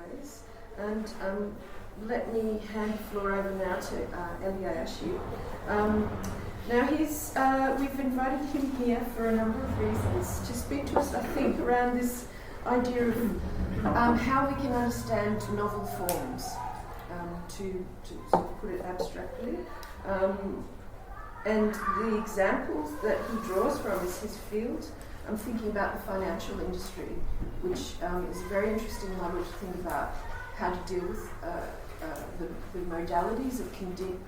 ways. And let me hand the floor over now to Elie Ayache. Now we've invited him here for a number of reasons to speak to us, I think, around this idea of how we can understand novel forms, to sort of put it abstractly. And the examples that he draws from is his field. I'm thinking about the financial industry, which is a very interesting model to think about how to deal with the modalities of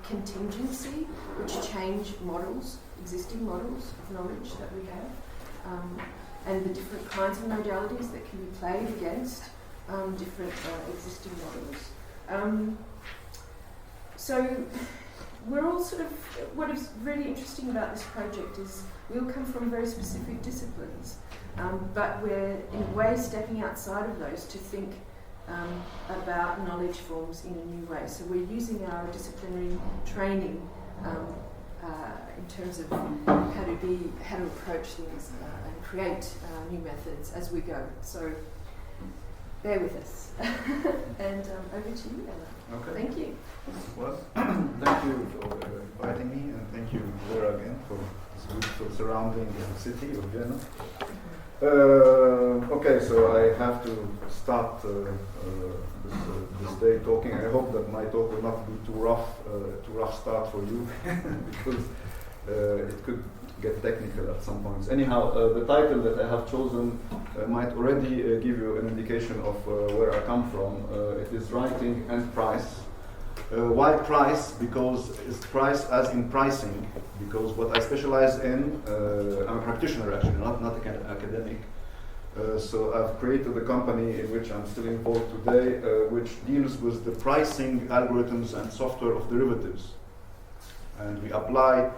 contingency, which change models, existing models of knowledge that we have, and the different kinds of modalities that can be played against different existing models. So we're all sort of, what is really interesting about this project is we all come from very specific disciplines, but we're in a way stepping outside of those to think about knowledge forms in a new way. So we're using our disciplinary training in terms of how to approach things and create new methods as we go. So bear with us. And over to you, Ella. Okay. Thank you. Well, thank you for inviting me, and thank you, Vera, again, for this beautiful surrounding city of Vienna. Okay, so I have to start this day talking. I hope that my talk will not be too rough start for you, because it could get technical at some points. Anyhow, the title that I have chosen might already give you an indication of where I come from. It is Writing and Price. Why price? Because it's price as in pricing, because what I specialize in, I'm a practitioner actually, not academic. So I've created a company in which I'm still involved today, which deals with the pricing algorithms and software of derivatives. And we apply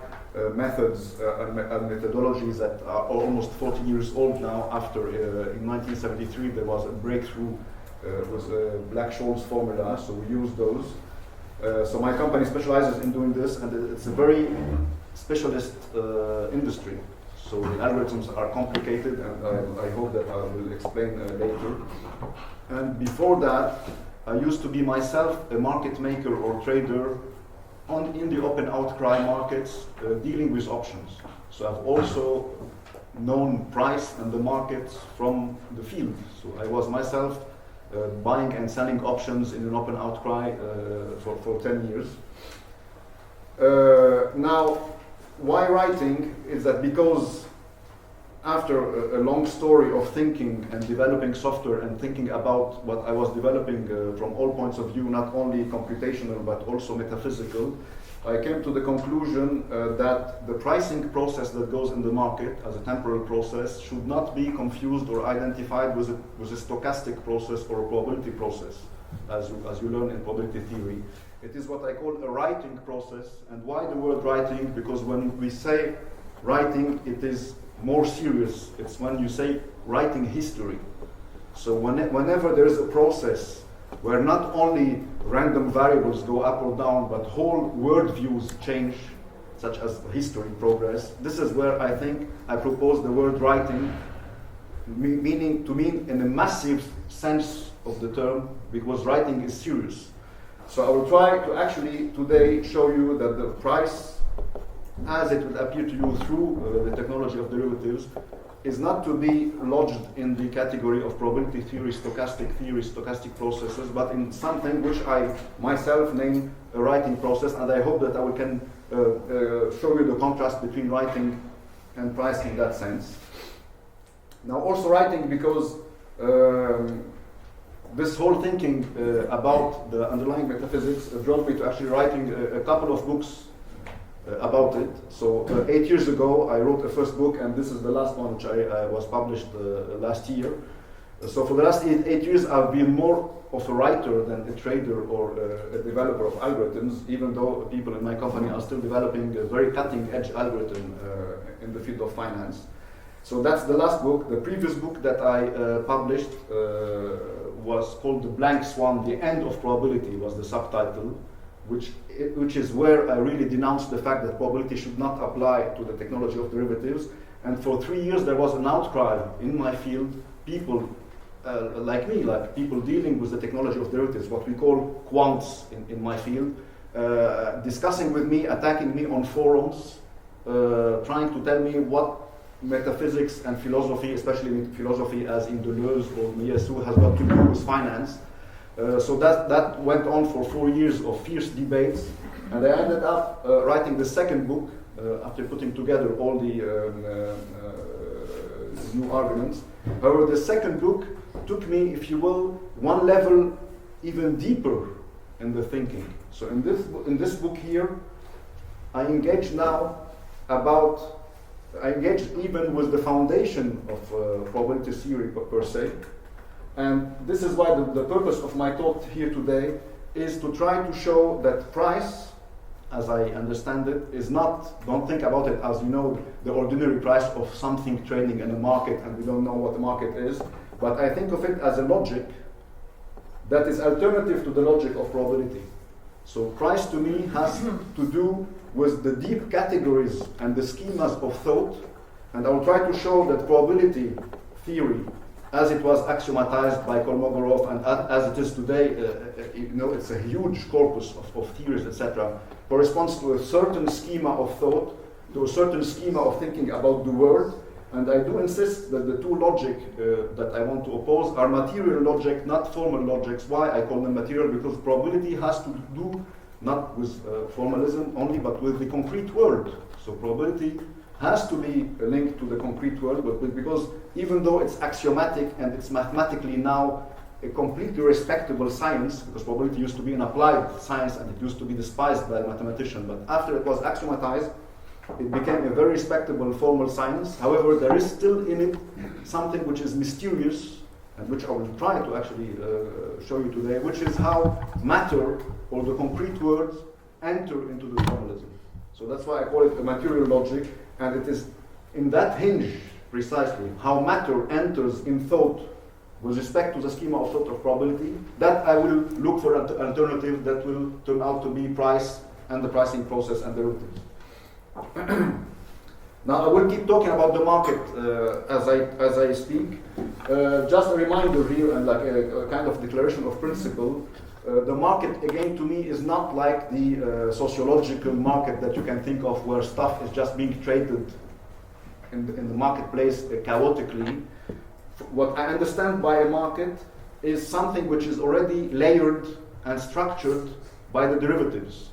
methods and methodologies that are almost 40 years old now. After in 1973 there was a breakthrough with Black-Scholes formula, so we use those. So my company specializes in doing this, and it's a very specialist industry. So the algorithms are complicated, and I hope that I will explain later. And before that, I used to be myself a market maker or trader in the open outcry markets, dealing with options. So I've also known price and the markets from the field. So I was myself buying and selling options in an open outcry for 10 years. Now, why writing? Is that because after a long story of thinking and developing software and thinking about what I was developing from all points of view, not only computational but also metaphysical, I came to the conclusion that the pricing process that goes in the market as a temporal process should not be confused or identified with a stochastic process or a probability process, as you learn in probability theory. It is what I call a writing process. And why the word writing? Because when we say writing, it is more serious. It's when you say writing history. So whenever there is a process where not only random variables go up or down, but whole worldviews change, such as history progress, this is where I think I propose the word writing, meaning in a massive sense of the term, because writing is serious. So I will try to actually today show you that the price, as it will appear to you through the technology of derivatives, is not to be lodged in the category of probability theory, stochastic processes, but in something which I myself name a writing process, and I hope that I can show you the contrast between writing and price in that sense. Now, also writing because this whole thinking about the underlying metaphysics drove me to actually writing a couple of books about it. So 8 years ago I wrote a first book, and this is the last one which I was published last year. So for the last eight years I've been more of a writer than a trader or a developer of algorithms, even though people in my company are still developing a very cutting edge algorithm in the field of finance. So that's the last book. The previous book that I published was called The Blank Swan, The End of Probability was the subtitle, which is where I really denounced the fact that probability should not apply to the technology of derivatives. And for 3 years there was an outcry in my field, people like me, like people dealing with the technology of derivatives, what we call quants in my field, discussing with me, attacking me on forums, trying to tell me what metaphysics and philosophy, especially philosophy as in Deleuze or Miyasu, has got to do with finance. So that went on for 4 years of fierce debates, and I ended up writing the second book after putting together all the new arguments. However, the second book took me, if you will, one level even deeper in the thinking. So in this book here, I engage even with the foundation of probability theory per se. And this is why the purpose of my talk here today is to try to show that price, as I understand it, is not, don't think about it as, the ordinary price of something trading in a market and we don't know what the market is, but I think of it as a logic that is alternative to the logic of probability. So price to me has to do with the deep categories and the schemas of thought, and I will try to show that probability theory, as it was axiomatized by Kolmogorov and as it is today, it's a huge corpus of theories, etc., corresponds to a certain schema of thought, to a certain schema of thinking about the world. And I do insist that the two logic that I want to oppose are material logic, not formal logics. Why I call them material? Because probability has to do not with formalism only, but with the concrete world. So probability has to be linked to the concrete world, but because even though it's axiomatic and it's mathematically now a completely respectable science, because probability used to be an applied science and it used to be despised by a mathematician, but after it was axiomatized, it became a very respectable formal science. However, there is still in it something which is mysterious, and which I will try to actually show you today, which is how matter or the concrete words enter into the formalism. So that's why I call it a material logic, and it is in that hinge precisely how matter enters in thought with respect to the schema of thought of probability, that I will look for an alternative that will turn out to be price and the pricing process and derivatives. Now I will keep talking about the market as I speak. Just a reminder here, and like a kind of declaration of principle. The market, again, to me, is not like the sociological market that you can think of, where stuff is just being traded in the marketplace chaotically. What I understand by a market is something which is already layered and structured by the derivatives.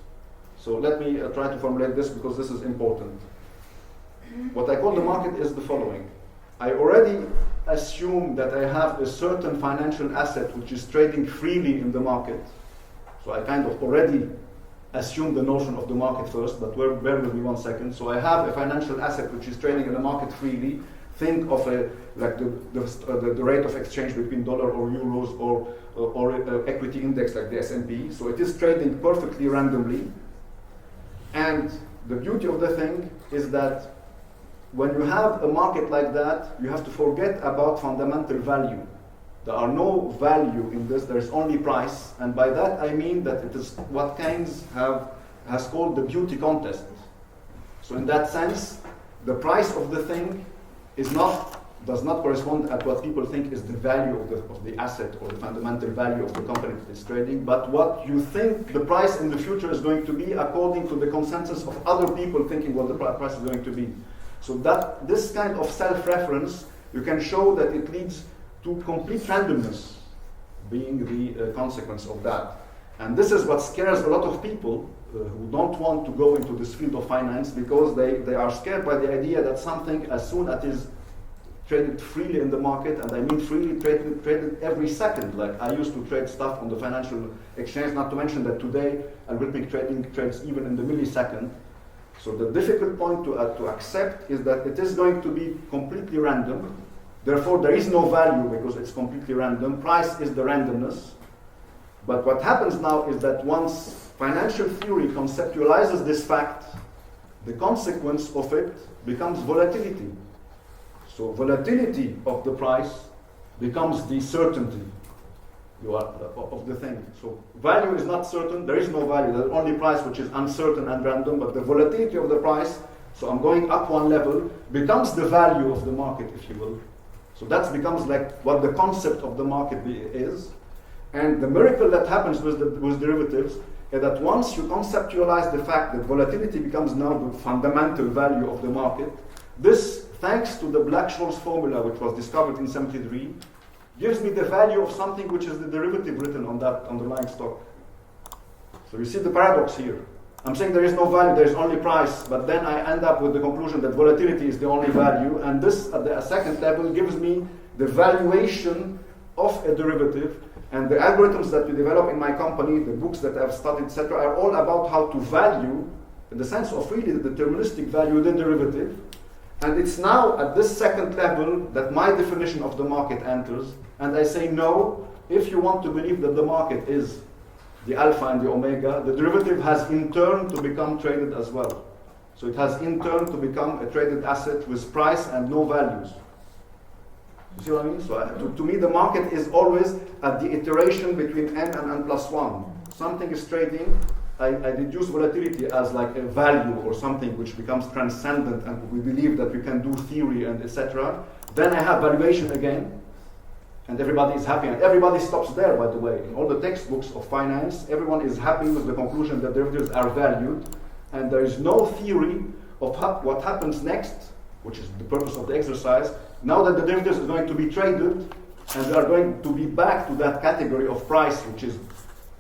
So let me try to formulate this, because this is important. What I call the market is the following. I already assume that I have a certain financial asset which is trading freely in the market. So I kind of already assume the notion of the market first, but bear with me 1 second. So I have a financial asset which is trading in the market freely. Think of the rate of exchange between dollar or euros or equity index like the S&P. So it is trading perfectly randomly. And the beauty of the thing is that when you have a market like that, you have to forget about fundamental value. There are no value in this, there is only price. And by that I mean that it is what Keynes has called the beauty contest. So in that sense, the price of the thing does not correspond at what people think is the value of the asset or the fundamental value of the company that is trading, but what you think the price in the future is going to be according to the consensus of other people thinking what the price is going to be. So that this kind of self-reference, you can show that it leads to complete randomness being the consequence of that. And this is what scares a lot of people who don't want to go into this field of finance, because they are scared by the idea that something, as soon as it is traded freely in the market, and I mean freely traded every second. Like I used to trade stuff on the financial exchange, not to mention that today algorithmic trading trades even in the millisecond. So the difficult point to accept is that it is going to be completely random. Therefore, there is no value because it's completely random. Price is the randomness. But what happens now is that once financial theory conceptualizes this fact, the consequence of it becomes volatility. So volatility of the price becomes the certainty of the thing. So value is not certain, there is no value, there's only price which is uncertain and random, but the volatility of the price, so I'm going up one level, becomes the value of the market, if you will. So that becomes like what the concept of the market is. And the miracle that happens with derivatives is that once you conceptualize the fact that volatility becomes now the fundamental value of the market, this, thanks to the Black-Scholes formula, which was discovered in 1973, gives me the value of something which is the derivative written on that underlying stock. So you see the paradox here. I'm saying there is no value, there is only price, but then I end up with the conclusion that volatility is the only value, and this at the second level gives me the valuation of a derivative. And the algorithms that we develop in my company, the books that I've studied, etc., are all about how to value, in the sense of really the deterministic value, the derivative. And it's now at this second level that my definition of the market enters, and I say no, if you want to believe that the market is the alpha and the omega, the derivative has in turn to become traded as well. So it has in turn to become a traded asset with price and no values. You see what I mean? So to me, the market is always at the iteration between n and n plus 1. Something is trading. I deduce volatility as like a value or something which becomes transcendent, and we believe that we can do theory and etc. Then I have valuation again, and everybody is happy. And everybody stops there, by the way. In all the textbooks of finance, everyone is happy with the conclusion that derivatives are valued, and there is no theory of what happens next, which is the purpose of the exercise. Now that the derivatives are going to be traded, and they are going to be back to that category of price, which is,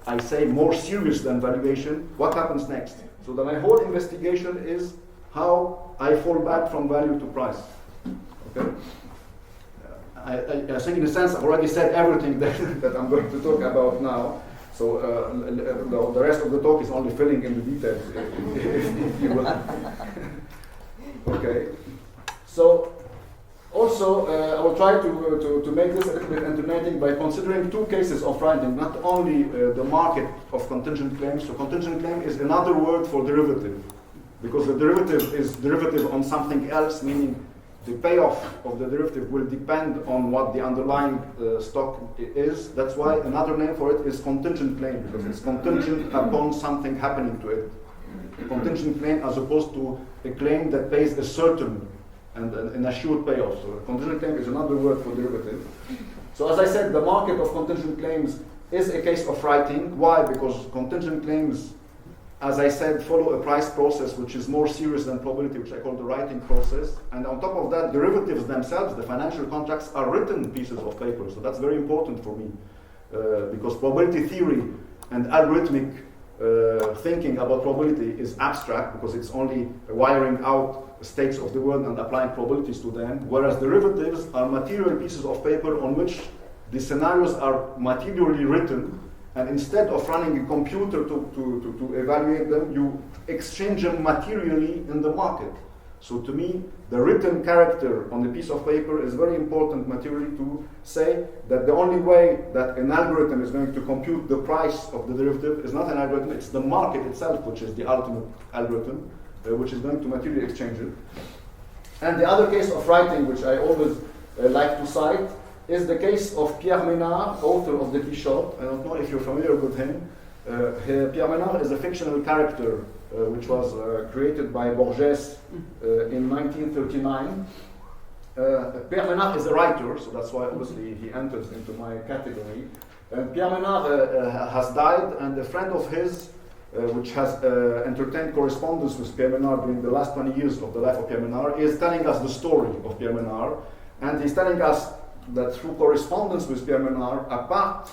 I say, more serious than valuation, what happens next? So that my whole investigation is how I fall back from value to price. Okay? I think in a sense I've already said everything that I'm going to talk about now. So the rest of the talk is only filling in the details, if you will. Okay. So also, I will try to make this a little bit entertaining by considering two cases of writing, not only the market of contingent claims. So contingent claim is another word for derivative, because the derivative is derivative on something else, meaning the payoff of the derivative will depend on what the underlying stock is. That's why another name for it is contingent claim, because it's contingent upon something happening to it. A contingent claim as opposed to a claim that pays a certain and an assured payoff. So a contingent claim is another word for derivative. So as I said, the market of contingent claims is a case of writing. Why? Because contingent claims, as I said, follow a price process which is more serious than probability, which I call the writing process. And on top of that, derivatives themselves, the financial contracts, are written pieces of paper. So that's very important for me, because probability theory and algorithmic thinking about probability is abstract, because it's only wiring out states of the world and applying probabilities to them, whereas derivatives are material pieces of paper on which the scenarios are materially written, and instead of running a computer to evaluate them, you exchange them materially in the market. So to me, the written character on a piece of paper is very important materially to say that the only way that an algorithm is going to compute the price of the derivative is not an algorithm, it's the market itself which is the ultimate algorithm, which is going to materially exchange it. And the other case of writing, which I always like to cite, is the case of Pierre Menard, author of the Quixote. I don't know if you're familiar with him. Pierre Menard is a fictional character which was created by Borges in 1939. Pierre Menard is a writer, so that's why obviously he enters into my category. Pierre Menard has died, and a friend of his, which has entertained correspondence with Pierre Menard during the last 20 years of the life of Pierre Menard, is telling us the story of Pierre Menard. And he's telling us that through correspondence with Pierre Menard, apart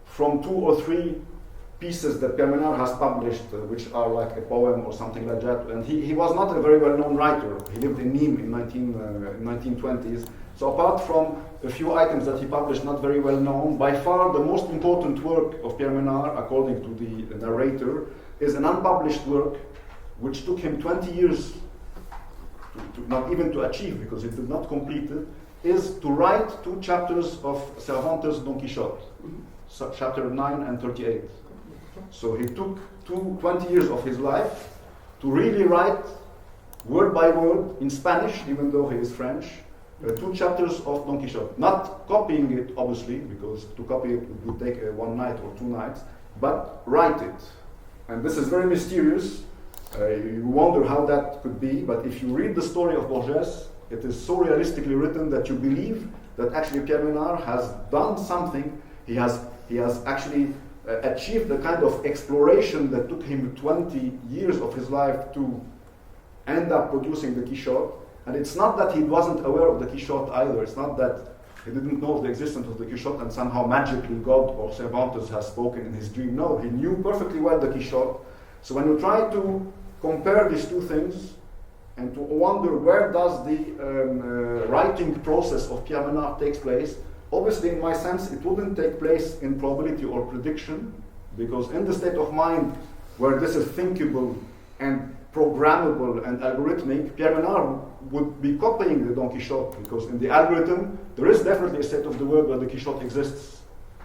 from 2 or 3 pieces that Pierre Menard has published, which are like a poem or something like that, and he was not a very well-known writer. He lived in Nîmes in 1920s. So apart from a few items that he published not very well known, by far the most important work of Pierre Menard, according to the narrator, is an unpublished work which took him 20 years to not even to achieve, because he did not complete it, is to write 2 chapters of Cervantes' Don Quixote, chapter 9 and 38. So he took 20 years of his life to really write word by word in Spanish, even though he is French, 2 chapters of Don Quixote. Not copying it, obviously, because to copy it would take 1 night or 2 nights, but write it. And this is very mysterious. You wonder how that could be, but if you read the story of Borges, it is so realistically written that you believe that actually Pierre Menard has done something. He has actually achieved the kind of exploration that took him 20 years of his life to end up producing the Quichotte. And it's not that he wasn't aware of the Quichotte either. It's not that he didn't know of the existence of the Quichotte and somehow magically God or Cervantes has spoken in his dream. No, he knew perfectly well the Quichotte. So when you try to compare these two things and to wonder where does the writing process of Pierre Menard takes place, obviously in my sense it wouldn't take place in probability or prediction, because in the state of mind where this is thinkable and programmable and algorithmic, Pierre Menard would be copying the Don Quixote, because in the algorithm there is definitely a state of the world where the Quixote exists.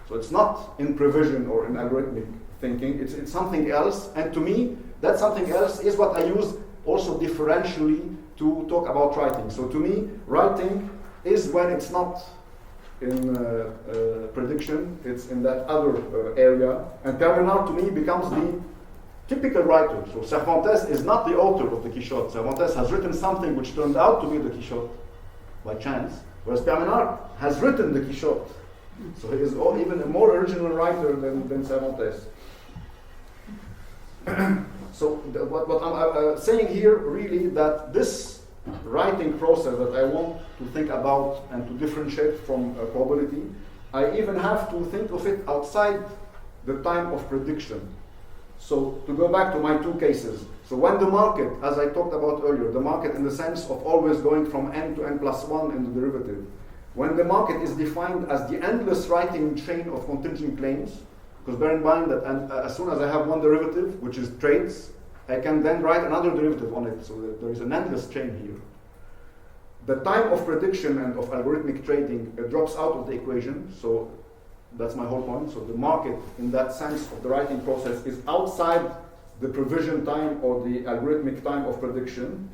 So it's not in prevision or in algorithmic thinking, it's something else, and to me that something else is what I use also differentially to talk about writing. So to me, writing is when it's not in prediction, it's in that other area, and Pierre Menard to me becomes the typical writer. So Cervantes is not the author of the Quichotte. Cervantes has written something which turned out to be the Quichotte by chance, whereas Pierre Menard has written the Quichotte. So he is even a more original writer than Cervantes. So what I'm saying here really that this writing process that I want to think about and to differentiate from probability, I even have to think of it outside the time of prediction. So to go back to my two cases, so when the market, as I talked about earlier, the market in the sense of always going from n to n plus 1 in the derivative, when the market is defined as the endless writing chain of contingent claims, because bear in mind that as soon as I have one derivative, which is trades, I can then write another derivative on it, so that there is an endless chain here. The time of prediction and of algorithmic trading drops out of the equation, so that's my whole point. So the market, in that sense of the writing process, is outside the provision time or the algorithmic time of prediction.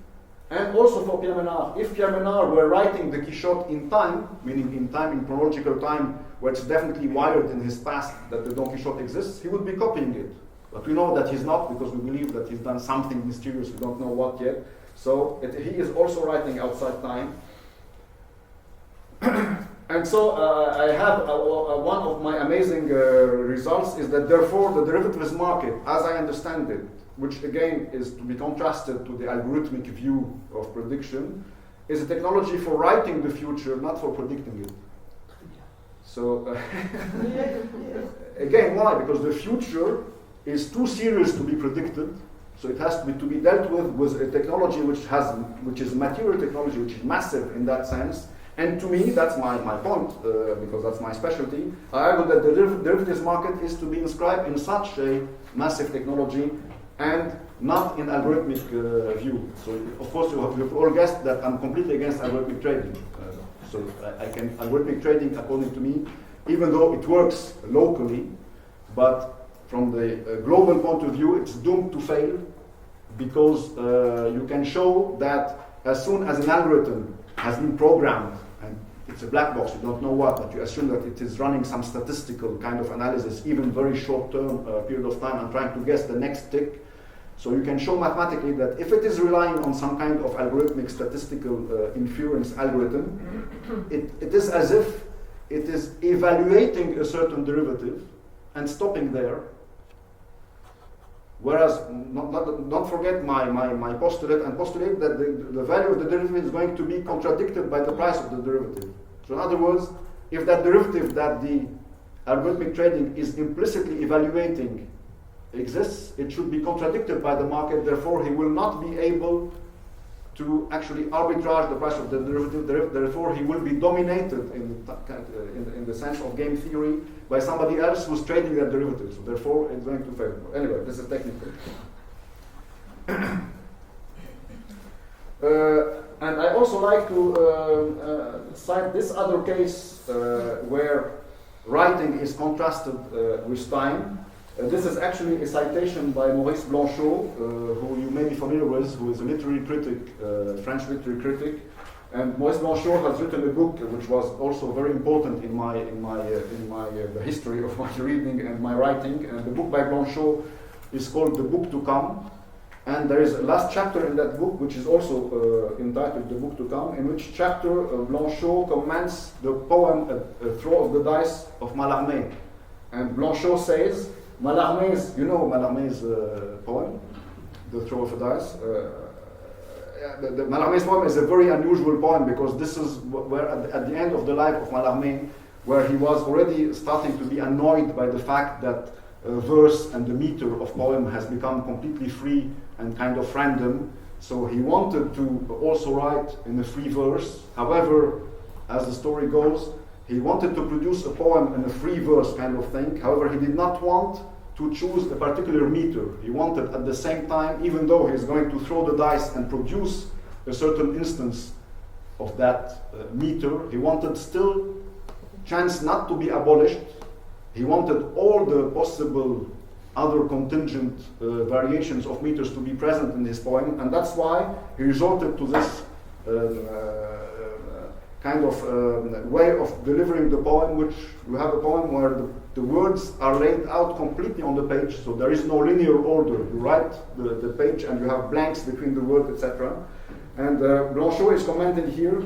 And also for Pierre Menard, if Pierre Menard were writing the Quichotte in time, meaning in time, in chronological time, where it's definitely wired in his past that the Don Quixote exists, he would be copying it. But we know that he's not, because we believe that he's done something mysterious, we don't know what yet. So he is also writing outside time. And so I have one of my amazing results is that therefore the derivatives market, as I understand it, which again is to be contrasted to the algorithmic view of prediction, is a technology for writing the future, not for predicting it. So again, why? Because the future is too serious to be predicted, so it has to be dealt with a technology which is material technology, which is massive in that sense. And to me, that's my point, because that's my specialty. I argue that the derivatives market is to be inscribed in such a massive technology and not in algorithmic view. So, of course, you've all guessed that I'm completely against algorithmic trading. So algorithmic trading, according to me, even though it works locally, but from the global point of view, it's doomed to fail, because you can show that as soon as an algorithm has been programmed, and it's a black box, you don't know what, but you assume that it is running some statistical kind of analysis, even very short-term period of time, and trying to guess the next tick. So you can show mathematically that if it is relying on some kind of algorithmic statistical inference algorithm, it is as if it is evaluating a certain derivative and stopping there. Whereas, don't forget my postulate, and postulate that the value of the derivative is going to be contradicted by the price of the derivative. So in other words, if that derivative that the algorithmic trading is implicitly evaluating exists, it should be contradicted by the market, therefore he will not be able to actually arbitrage the price of the derivative, therefore he will be dominated in the sense of game theory by somebody else who's trading that derivative, so therefore it's going to fail. Anyway, this is technical. And I also like to cite this other case where writing is contrasted with time. This is actually a citation by Maurice Blanchot, who you may be familiar with, who is a literary critic, French literary critic. And Maurice Blanchot has written a book which was also very important in the history of my reading and my writing. And the book by Blanchot is called The Book to Come. And there is a last chapter in that book, which is also entitled The Book to Come, in which chapter Blanchot comments the poem A Throw of the Dice of Mallarmé. And Blanchot says, Mallarmé's, you know Mallarmé's poem, The Throw of the Dice? The Mallarmé's poem is a very unusual poem because this is where at the end of the life of Mallarmé, where he was already starting to be annoyed by the fact that verse and the meter of poem has become completely free and kind of random. So he wanted to also write in a free verse. However, as the story goes, he wanted to produce a poem in a free verse kind of thing. However, he did not want to choose a particular meter. He wanted at the same time, even though he's going to throw the dice and produce a certain instance of that meter, he wanted still chance not to be abolished. He wanted all the possible other contingent variations of meters to be present in his poem, and that's why he resorted to this kind of way of delivering the poem, which you have a poem where the words are laid out completely on the page, so there is no linear order. You write the page and you have blanks between the words, etc. And Blanchot is commenting here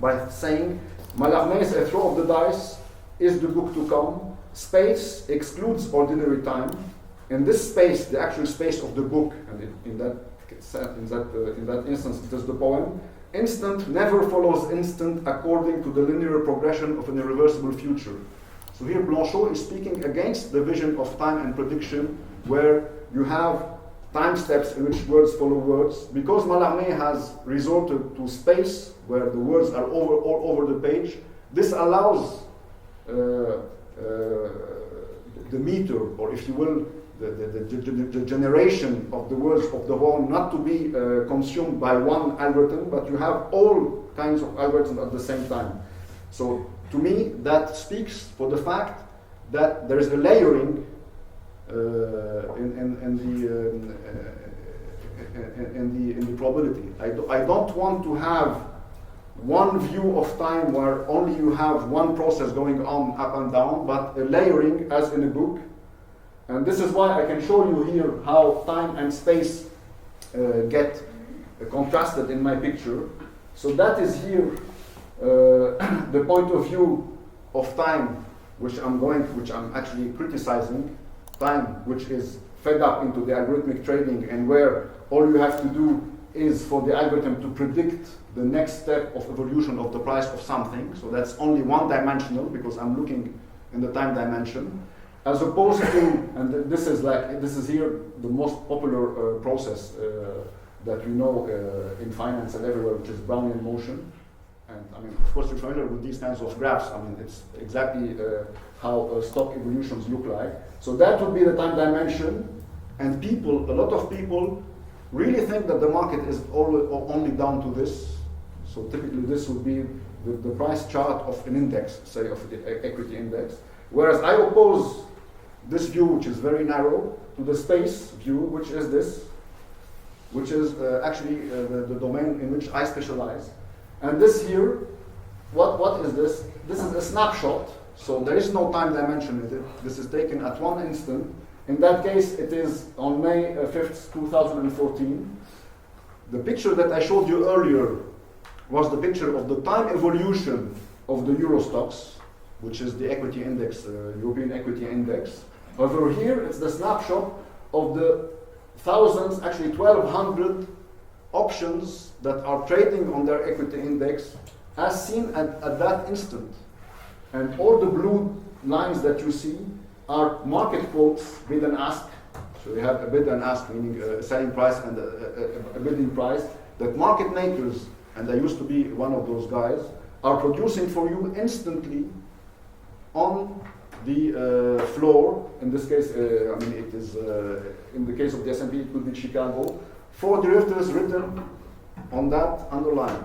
by saying, Mallarmé's A Throw of the Dice is the book to come. Space excludes ordinary time. In this space, the actual space of the book, and in that instance, it is the poem. Instant never follows instant according to the linear progression of an irreversible future. So here Blanchot is speaking against the vision of time and prediction, where you have time steps in which words follow words. Because Mallarmé has resorted to space, where the words are all over the page, this allows the meter, or if you will, the generation of the words of the poem not to be consumed by one algorithm, but you have all kinds of algorithms at the same time. So to me, that speaks for the fact that there is a layering in the probability. I don't want to have one view of time where only you have one process going on up and down, but a layering as in a book. And this is why I can show you here how time and space get contrasted in my picture. So that is here the point of view of time, which I'm actually criticizing. Time, which is fed up into the algorithmic trading, and where all you have to do is for the algorithm to predict the next step of evolution of the price of something. So that's only one-dimensional because I'm looking in the time dimension. As opposed to, and this is here the most popular process that we know in finance and everywhere, which is Brownian motion. And I mean, of course, you're familiar with these kinds of graphs. I mean, it's exactly how stock evolutions look like. So that would be the time dimension. And people, a lot of people, really think that the market is only down to this. So typically, this would be the price chart of an index, say of the equity index. Whereas I oppose this view, which is very narrow, to the space view, which is this, which is actually the domain in which I specialize. And this here, what is this? This is a snapshot, so there is no time dimension in it. This is taken at one instant. In that case, it is on May 5th, 2014. The picture that I showed you earlier was the picture of the time evolution of the Euro stocks, which is the equity index, European equity index. However, here it's the snapshot of the thousands, actually 1,200 options that are trading on their equity index as seen at that instant. And all the blue lines that you see are market quotes, bid and ask. So you have a bid and ask, meaning a selling price and a bidding price, that market makers, and I used to be one of those guys, are producing for you instantly on the floor. In this case, I mean, it is, in the case of the S&P, it could be Chicago, for derivatives written on that underline.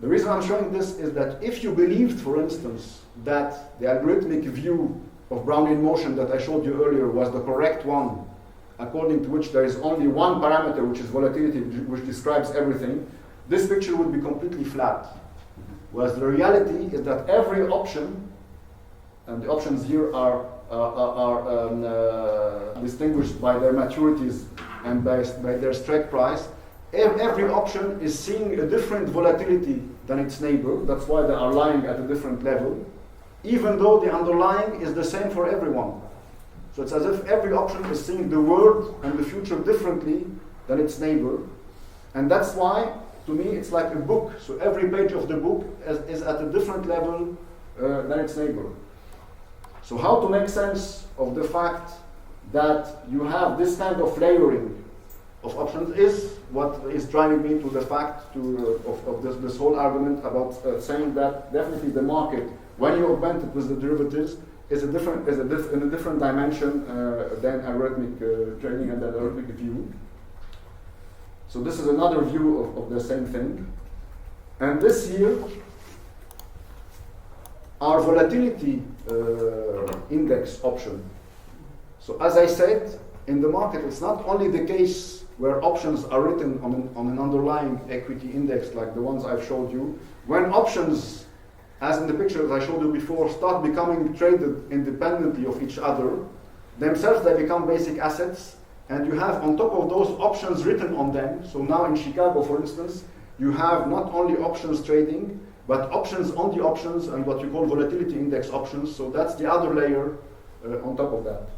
The reason I'm showing this is that if you believed, for instance, that the algorithmic view of Brownian motion that I showed you earlier was the correct one, according to which there is only one parameter, which is volatility, which describes everything, this picture would be completely flat. Whereas the reality is that every option, and the options here are distinguished by their maturities and by their strike price. Every option is seeing a different volatility than its neighbor. That's why they are lying at a different level, even though the underlying is the same for everyone. So it's as if every option is seeing the world and the future differently than its neighbor. And that's why, to me, it's like a book. So every page of the book is at a different level than its neighbor. So how to make sense of the fact that you have this kind of layering of options is what is driving me to the fact of this whole argument about saying that definitely the market, when you augment it with the derivatives, is in a different dimension than algorithmic trading and the algorithmic view. So this is another view of the same thing. And this here, our volatility index option. So as I said, in the market, it's not only the case where options are written on an underlying equity index like the ones I've showed you. When options, as in the pictures I showed you before, start becoming traded independently of each other, themselves they become basic assets, and you have on top of those options written on them. So now in Chicago, for instance, you have not only options trading, but options on the options and what you call volatility index options. So that's the other layer on top of that.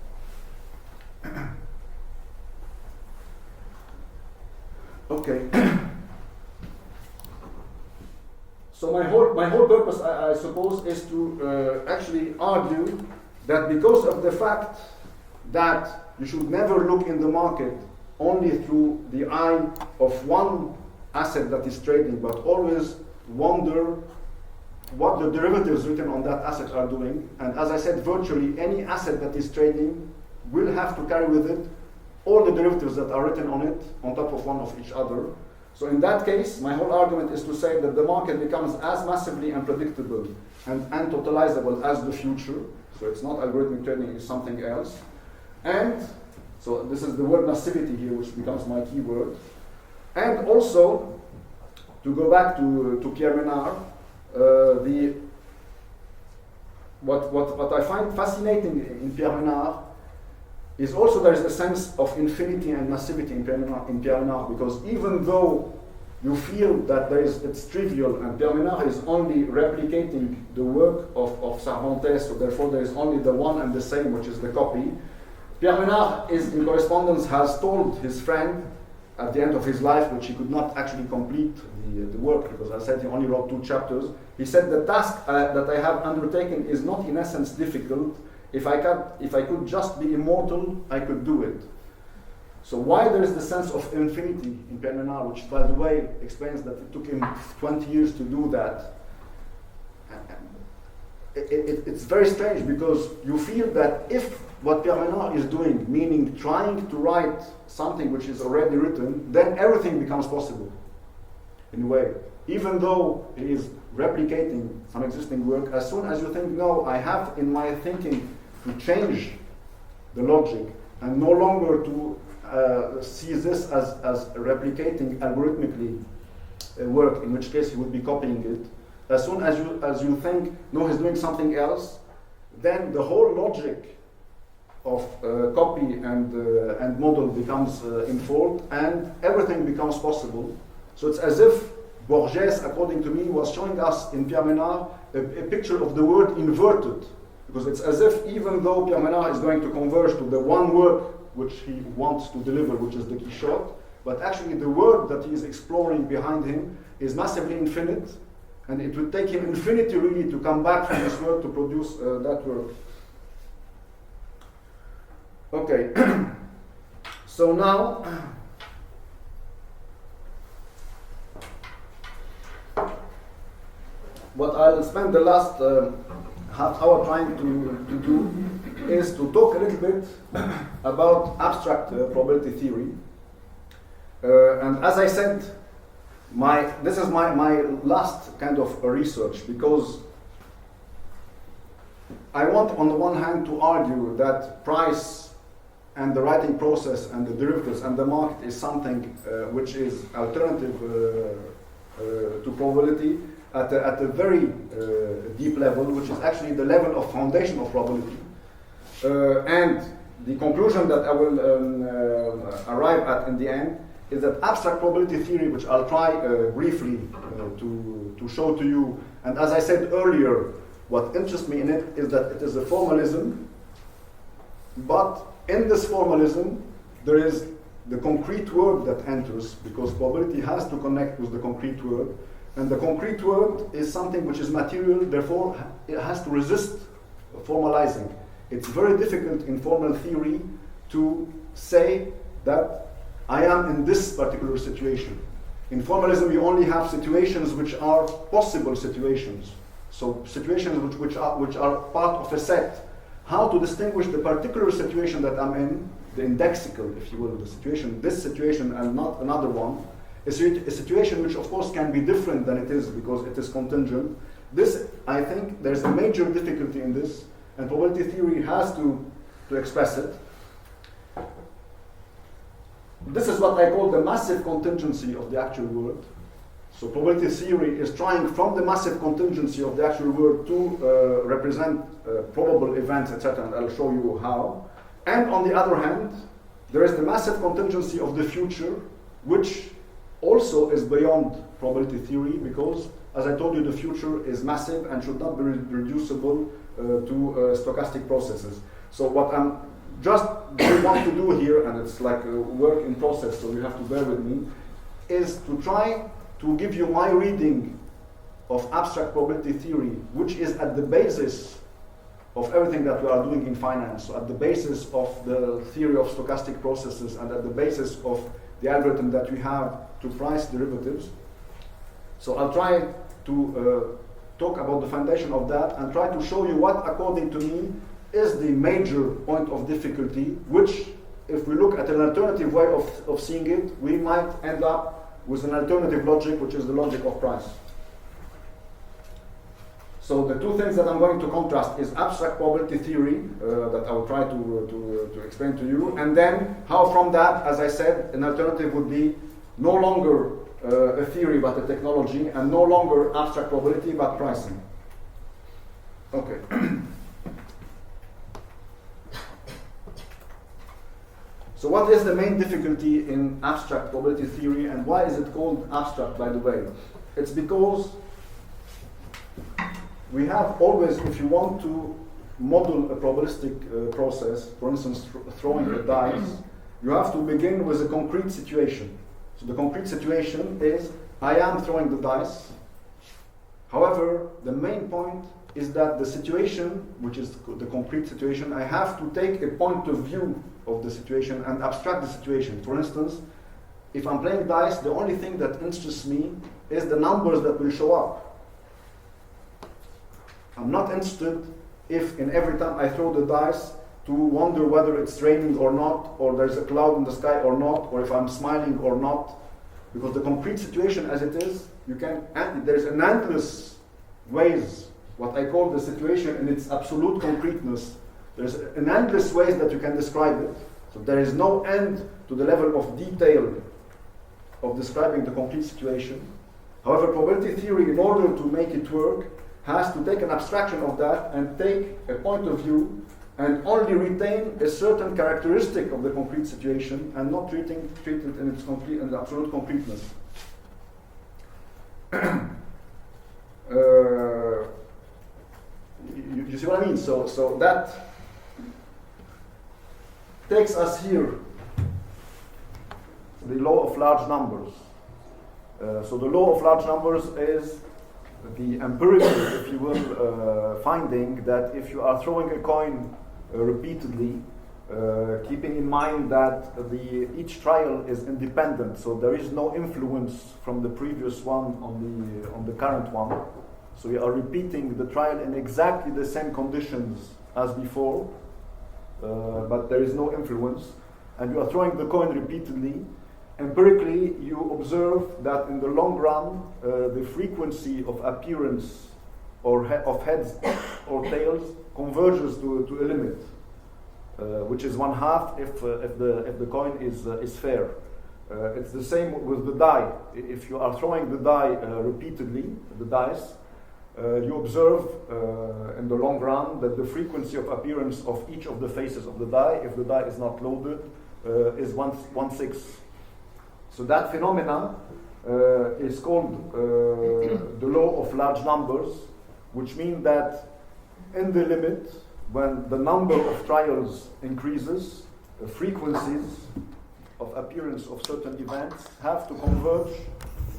Okay. So my whole purpose, I suppose, is to actually argue that because of the fact that you should never look in the market only through the eye of one asset that is trading, but always wonder what the derivatives written on that asset are doing. And as I said, virtually any asset that is trading will have to carry with it all the derivatives that are written on it on top of one of each other. So in that case, my whole argument is to say that the market becomes as massively unpredictable and untotalizable as the future. So it's not algorithmic trading, it's something else. And so this is the word massivity here, which becomes my key word. And also, to go back to Pierre Menard, what I find fascinating in Pierre Menard is also there is a sense of infinity and massivity in Pierre Menard, because even though you feel that it's trivial and Pierre Menard is only replicating the work of Cervantes, so therefore there is only the one and the same, which is the copy. Pierre Menard in correspondence has told his friend at the end of his life, which he could not actually complete the work, because as I said he only wrote 2 chapters. He said, the task that I have undertaken is not in essence difficult. If I could just be immortal, I could do it. So why there is the sense of infinity in Pierre Menard, which by the way explains that it took him 20 years to do that. It's very strange, because you feel that if what Pierre Menard is doing, meaning trying to write something which is already written, then everything becomes possible, in a way. Even though he is replicating some existing work, as soon as you think, no, I have in my thinking to change the logic and no longer to see this as replicating algorithmically work, in which case he would be copying it. As soon as you think, no, he's doing something else, then the whole logic of copy and model becomes involved, and everything becomes possible. So it's as if Borges, according to me, was showing us in Pierre Menard a picture of the world inverted, because it's as if even though Pierre Menard is going to converge to the one work which he wants to deliver, which is the Quixote, but actually the world that he is exploring behind him is massively infinite, and it would take him infinity really to come back from this work to produce that work. Okay, so now what I'll spend the last half hour trying to do is to talk a little bit about abstract probability theory. And as I said, this is my last kind of research, because I want on the one hand to argue that price and the writing process and the derivatives and the market is something which is alternative to probability at a very deep level, which is actually the level of foundation of probability. And the conclusion that I will arrive at in the end is that abstract probability theory, which I'll try briefly to show to you, and as I said earlier, what interests me in it is that it is a formalism, but in this formalism there is the concrete word that enters, because probability has to connect with the concrete word, and the concrete word is something which is material, therefore it has to resist formalizing. It's very difficult in formal theory to say that I am in this particular situation. In formalism, you only have situations which are possible situations. So situations which are part of a set. How to distinguish the particular situation that I'm in, the indexical, if you will, the situation, this situation and not another one, is a situation which of course can be different than it is because it is contingent. This, I think, there's a major difficulty in this, and probability theory has to express it. This is what I call the massive contingency of the actual world. So probability theory is trying from the massive contingency of the actual world to represent probable events, etc., and I'll show you how. And on the other hand, there is the massive contingency of the future, which also is beyond probability theory, because, as I told you, the future is massive and should not be reducible to stochastic processes. So what I'm just want to do here, and it's like a work in process, so you have to bear with me, is to try to give you my reading of abstract probability theory, which is at the basis of everything that we are doing in finance, so at the basis of the theory of stochastic processes and at the basis of the algorithm that we have to price derivatives. So I'll try to talk about the foundation of that and try to show you what, according to me, is the major point of difficulty, which, if we look at an alternative way of seeing it, we might end up with an alternative logic, which is the logic of price. So the two things that I'm going to contrast is abstract probability theory, that I will try to explain to you, and then how from that, as I said, an alternative would be no longer a theory but a technology, and no longer abstract probability but pricing. Okay. So what is the main difficulty in abstract probability theory, and why is it called abstract, by the way? It's because we have always, if you want to model a probabilistic process, for instance, throwing a dice, you have to begin with a concrete situation. So the concrete situation is, I am throwing the dice. However, the main point is that the situation, which is the concrete situation, I have to take a point of view of the situation and abstract the situation. For instance, if I'm playing dice, the only thing that interests me is the numbers that will show up. I'm not interested if in every time I throw the dice to wonder whether it's raining or not, or there's a cloud in the sky or not, or if I'm smiling or not. Because the concrete situation as it is, there's an endless ways, what I call the situation in its absolute concreteness. There's an endless ways that you can describe it. So there is no end to the level of detail of describing the complete situation. However, probability theory, in order to make it work, has to take an abstraction of that and take a point of view and only retain a certain characteristic of the concrete situation and not treat it in its complete and absolute concreteness. You see what I mean? So that takes us here, the law of large numbers. So the law of large numbers is the empirical, if you will, finding that if you are throwing a coin repeatedly, keeping in mind that each trial is independent, so there is no influence from the previous one on the current one. So you are repeating the trial in exactly the same conditions as before, but there is no influence, and you are throwing the coin repeatedly. Empirically, you observe that in the long run, the frequency of appearance of heads or tails converges to a limit, which is 1/2 if the coin is fair. It's the same with the die. If you are throwing the die repeatedly, the dice, you observe in the long run that the frequency of appearance of each of the faces of the die, if the die is not loaded, is 1/6. So that phenomena is called the law of large numbers, which means that in the limit, when the number of trials increases, the frequencies of appearance of certain events have to converge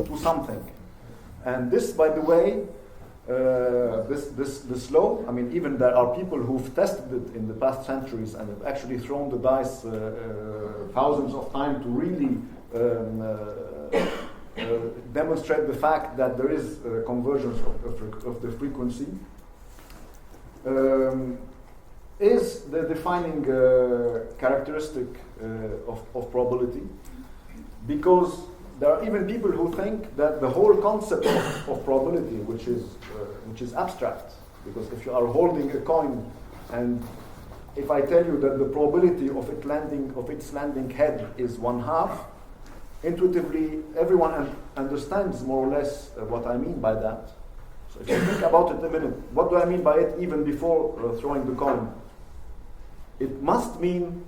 to something. And this, by the way, this law, I mean, even there are people who've tested it in the past centuries and have actually thrown the dice thousands of times to really demonstrate the fact that there is convergence of the frequency, is the defining characteristic of probability, because there are even people who think that the whole concept of probability, which is abstract, because if you are holding a coin, and if I tell you that the probability of its landing head is 1/2, intuitively everyone understands more or less what I mean by that. So if you think about it a minute, what do I mean by it even before throwing the coin? It must mean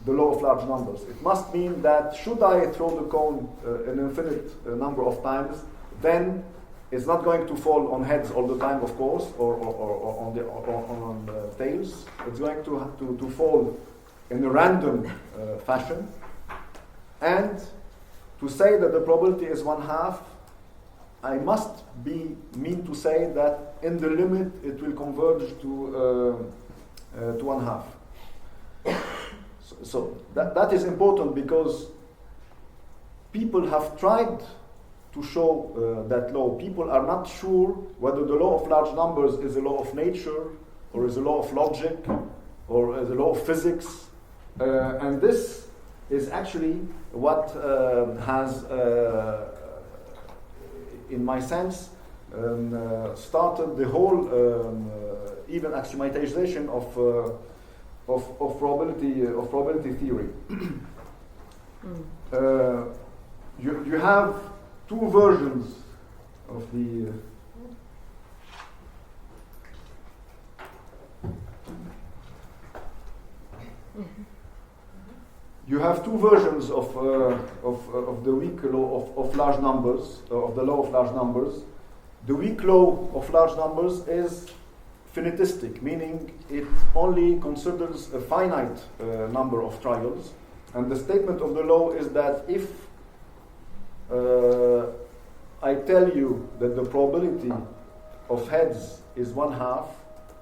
the law of large numbers. It must mean that should I throw the cone an infinite number of times, then it's not going to fall on heads all the time, of course, or on tails. It's going to fall in a random fashion. And to say that the probability is 1/2, I must mean to say that in the limit it will converge to 1/2. So that is important, because people have tried to show that law. People are not sure whether the law of large numbers is a law of nature, or is a law of logic, or is a law of physics. And this is actually what has, in my sense, started the whole even axiomatization of probability theory. You have two versions of the the weak law of large numbers, of the law of large numbers. The weak law of large numbers is finitistic, meaning it only considers a finite number of trials. And the statement of the law is that if I tell you that the probability of heads is 1/2,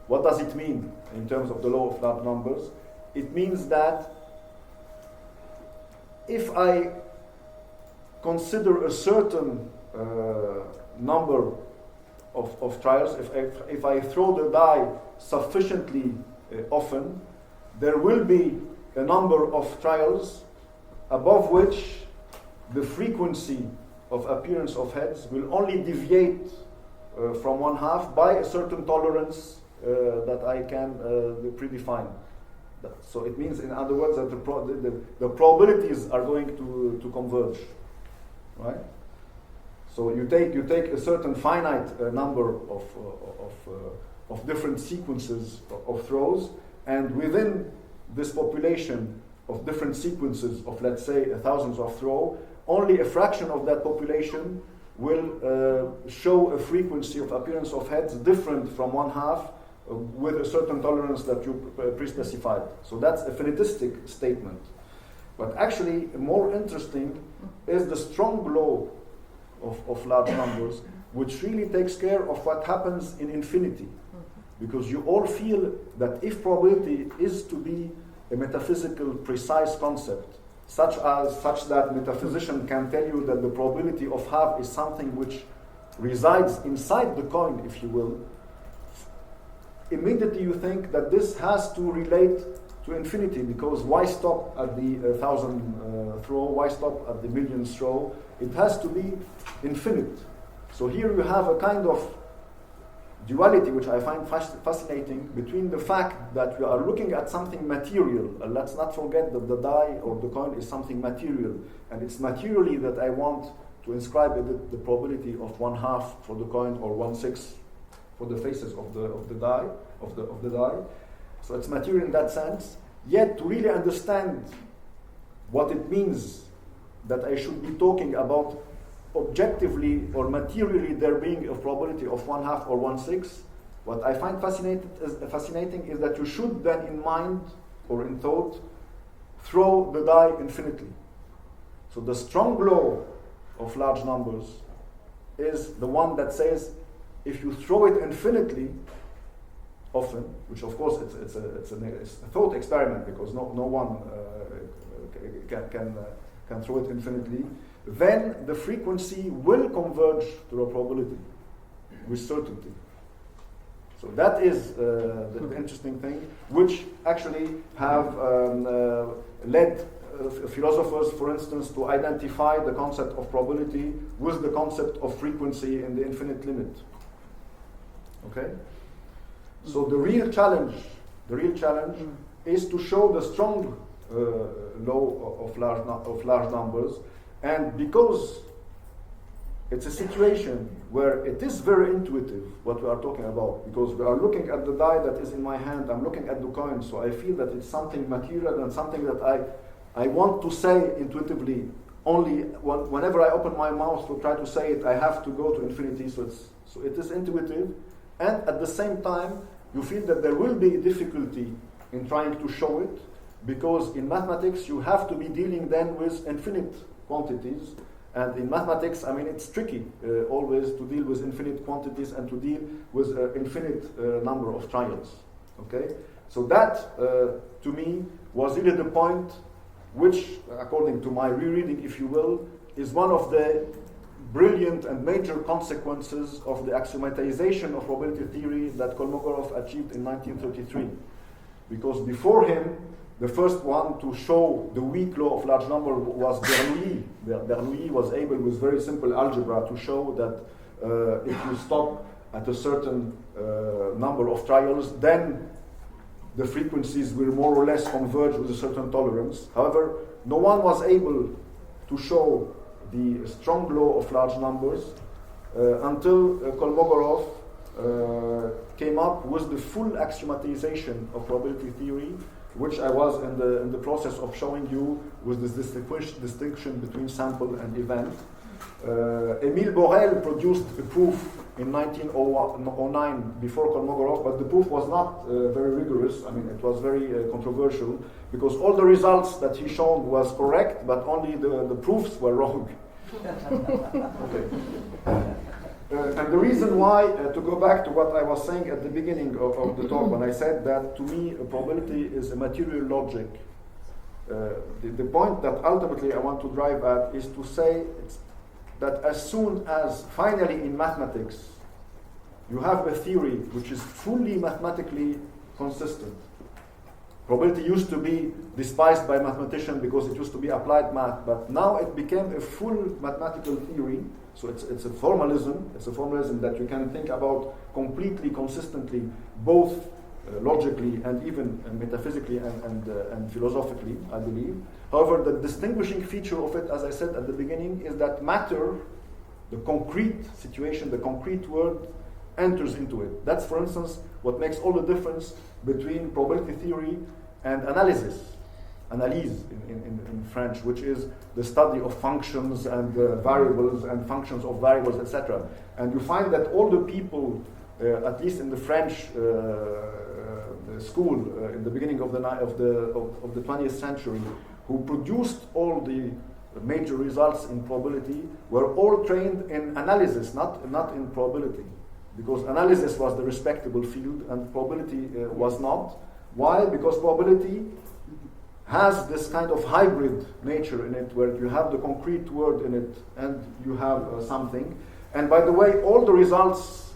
what does it mean in terms of the law of large numbers? It means that if I consider a certain number of trials, if I throw the die sufficiently often, there will be a number of trials above which the frequency of appearance of heads will only deviate from 1/2 by a certain tolerance that I can predefine. So it means, in other words, that the probabilities are going to converge, right? So you take a certain finite number of different sequences of throws, and within this population of different sequences of, let's say, thousands of throws, only a fraction of that population will show a frequency of appearance of heads different from 1/2 with a certain tolerance that you pre-specified. So that's a finitistic statement. But actually, more interesting is the strong law of large numbers, which really takes care of what happens in infinity. Because you all feel that if probability is to be a metaphysical precise concept, such that metaphysician can tell you that the probability of half is something which resides inside the coin, if you will, immediately you think that this has to relate to infinity, because why stop at the 1,000 throw? Why stop at the millions throw? It has to be infinite. So here you have a kind of duality, which I find fascinating, between the fact that we are looking at something material. Let's not forget that the die or the coin is something material, and it's materially that I want to inscribe the probability of 1/2 for the coin, or 1/6 for the faces of the die. So it's material in that sense. Yet to really understand what it means that I should be talking about objectively or materially there being a probability of 1/2 or 1/6, what I find fascinating is that you should then in mind or in thought throw the die infinitely. So the strong law of large numbers is the one that says if you throw it infinitely often, which of course it's a thought experiment because no one can throw it infinitely, then the frequency will converge to a probability with certainty. So that is the interesting thing, which actually have led philosophers, for instance, to identify the concept of probability with the concept of frequency in the infinite limit. Okay? So the real challenge is to show the strong law of large numbers, and because it's a situation where it is very intuitive what we are talking about, because we are looking at the die that is in my hand, I'm looking at the coin, so I feel that it's something material and something that I want to say intuitively. Only whenever I open my mouth to try to say it, I have to go to infinity, so it is intuitive, and at the same time you feel that there will be a difficulty in trying to show it, because in mathematics you have to be dealing then with infinite quantities, and in mathematics, I mean, it's tricky always to deal with infinite quantities and to deal with an infinite number of trials. Okay, so that to me was really the point which, according to my rereading, if you will, is one of the brilliant and major consequences of the axiomatization of probability theory that Kolmogorov achieved in 1933. Because before him, the first one to show the weak law of large number was Bernoulli. Bernoulli was able, with very simple algebra, to show that if you stop at a certain number of trials, then the frequencies will more or less converge with a certain tolerance. However, no one was able to show the strong law of large numbers until Kolmogorov came up with the full axiomatization of probability theory, which I was in the process of showing you with this distinction between sample and event. Émile Borel produced a proof in 1909 before Kolmogorov, but the proof was not very rigorous. I mean, it was very controversial because all the results that he showed was correct, but only the proofs were wrong. Okay. And the reason why, to go back to what I was saying at the beginning of the talk, when I said that to me a probability is a material logic, the point that ultimately I want to drive at is to say that as soon as finally in mathematics you have a theory which is fully mathematically consistent. Probability used to be despised by mathematicians because it used to be applied math, but now it became a full mathematical theory. So it's a formalism. It's a formalism that you can think about completely, consistently, both logically and even metaphysically and philosophically, I believe. However, the distinguishing feature of it, as I said at the beginning, is that matter, the concrete situation, the concrete world, enters into it. That's, for instance, what makes all the difference between probability theory and analyse in French, which is the study of functions and variables and functions of variables, etc. And you find that all the people, at least in the French school in the beginning of the 20th century, who produced all the major results in probability, were all trained in analysis, not in probability, because analysis was the respectable field and probability was not. Why? Because probability has this kind of hybrid nature in it, where you have the concrete word in it and you have something. And by the way, all the results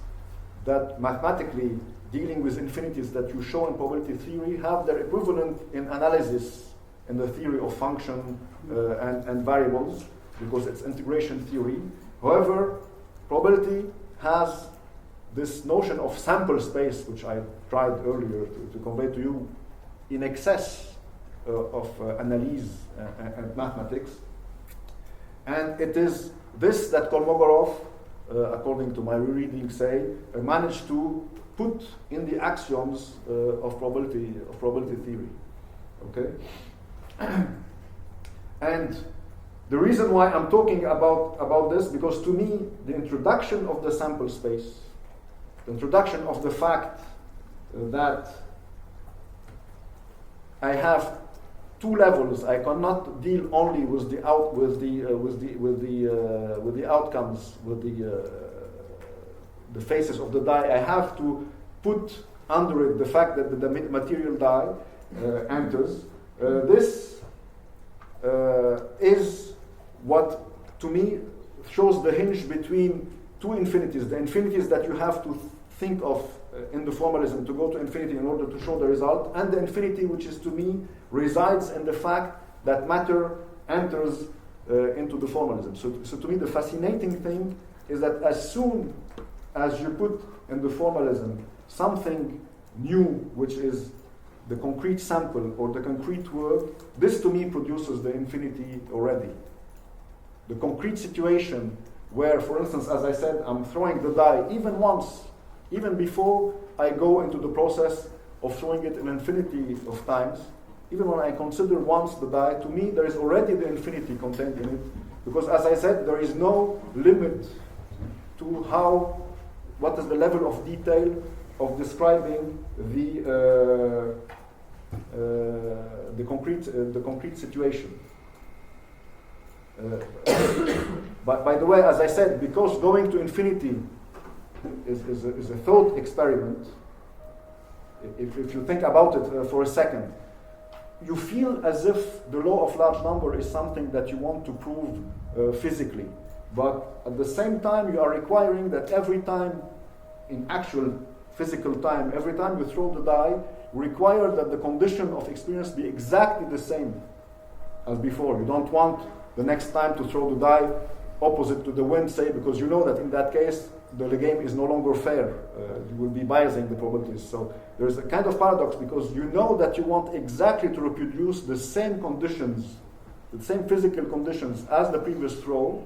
that mathematically dealing with infinities that you show in probability theory have their equivalent in analysis in the theory of function and variables, because it's integration theory. However, probability has this notion of sample space, which I tried earlier to convey to you, in excess of analyse and mathematics. And it is this that Kolmogorov according to my reading, say, manage to put in the axioms of probability theory. Okay? And the reason why I'm talking about this, because to me, the introduction of the sample space, the introduction of the fact that I have two levels. I cannot deal only with the outcomes, with the faces of the die. I have to put under it the fact that the material die enters. This is what, to me, shows the hinge between two infinities. The infinities that you have to think of in the formalism to go to infinity in order to show the result, and the infinity which is, to me, resides in the fact that matter enters into the formalism. So to me, the fascinating thing is that as soon as you put in the formalism something new, which is the concrete sample or the concrete word, this to me produces the infinity already. The concrete situation where, for instance, as I said, I'm throwing the die even once, even before I go into the process of throwing it an infinity of times, even when I consider once the die, to me there is already the infinity contained in it, because as I said, there is no limit to what is the level of detail of describing the concrete situation. But by the way, as I said, because going to infinity is a thought experiment, if you think about it for a second, you feel as if the law of large number is something that you want to prove physically. But at the same time, you are requiring that every time, in actual physical time, every time you throw the die, require that the condition of experience be exactly the same as before. You don't want the next time to throw the die opposite to the wind, say, because you know that in that case, the game is no longer fair. You will be biasing the probabilities. So there is a kind of paradox, because you know that you want exactly to reproduce the same conditions, the same physical conditions as the previous throw.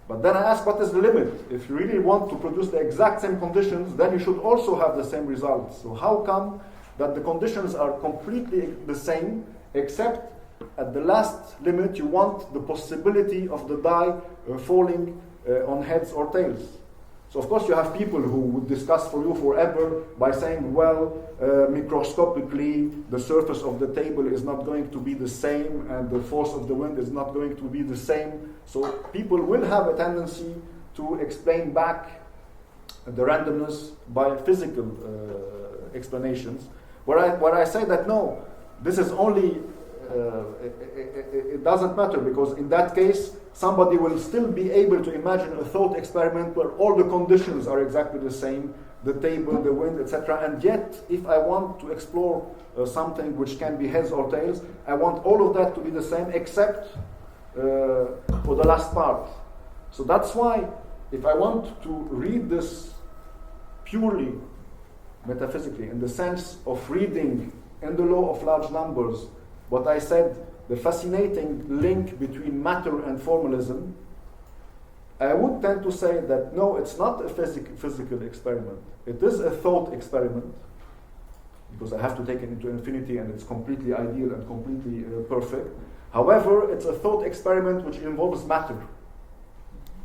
But then I ask, what is the limit? If you really want to produce the exact same conditions, then you should also have the same results. So how come that the conditions are completely the same, except at the last limit you want the possibility of the die falling on heads or tails? So of course you have people who would discuss for you forever by saying, well, microscopically the surface of the table is not going to be the same and the force of the wind is not going to be the same. So people will have a tendency to explain back the randomness by physical explanations. Where I say that no, this is only, it doesn't matter, because in that case, somebody will still be able to imagine a thought experiment where all the conditions are exactly the same, the table, the wind, etc. And yet, if I want to explore something which can be heads or tails, I want all of that to be the same, except for the last part. So that's why, if I want to read this purely metaphysically, in the sense of reading in the law of large numbers, what I said, the fascinating link between matter and formalism, I would tend to say that no, it's not a physical experiment. It is a thought experiment, because I have to take it into infinity and it's completely ideal and completely perfect. However, it's a thought experiment which involves matter.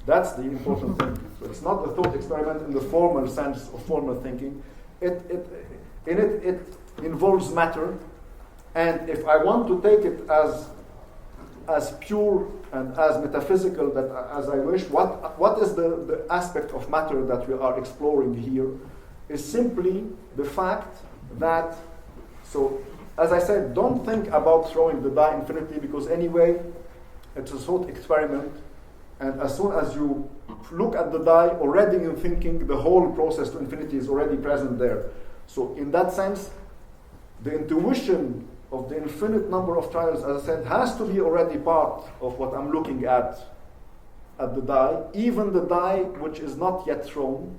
That's the important thing. So it's not a thought experiment in the formal sense of formal thinking. It involves matter. And if I want to take it as pure and as metaphysical as I wish, what is the aspect of matter that we are exploring here is simply the fact that, so as I said, don't think about throwing the die infinity, because anyway, it's a thought experiment, and as soon as you look at the die, already in thinking, the whole process to infinity is already present there. So in that sense, the intuition of the infinite number of trials, as I said, has to be already part of what I'm looking at the die, even the die which is not yet thrown,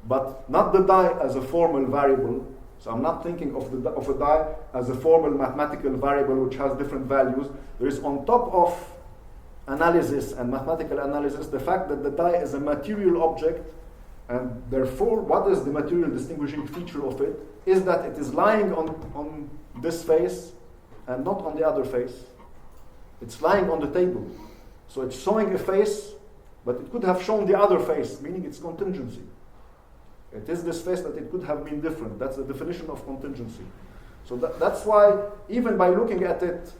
but not the die as a formal variable. So I'm not thinking of a die as a formal mathematical variable which has different values. There is on top of analysis and mathematical analysis the fact that the die is a material object, and therefore what is the material distinguishing feature of it is that it is lying on this face and not on the other face. It's lying on the table. So it's showing a face, but it could have shown the other face, meaning it's contingency. It is this face that it could have been different. That's the definition of contingency. So that's why, even by looking at it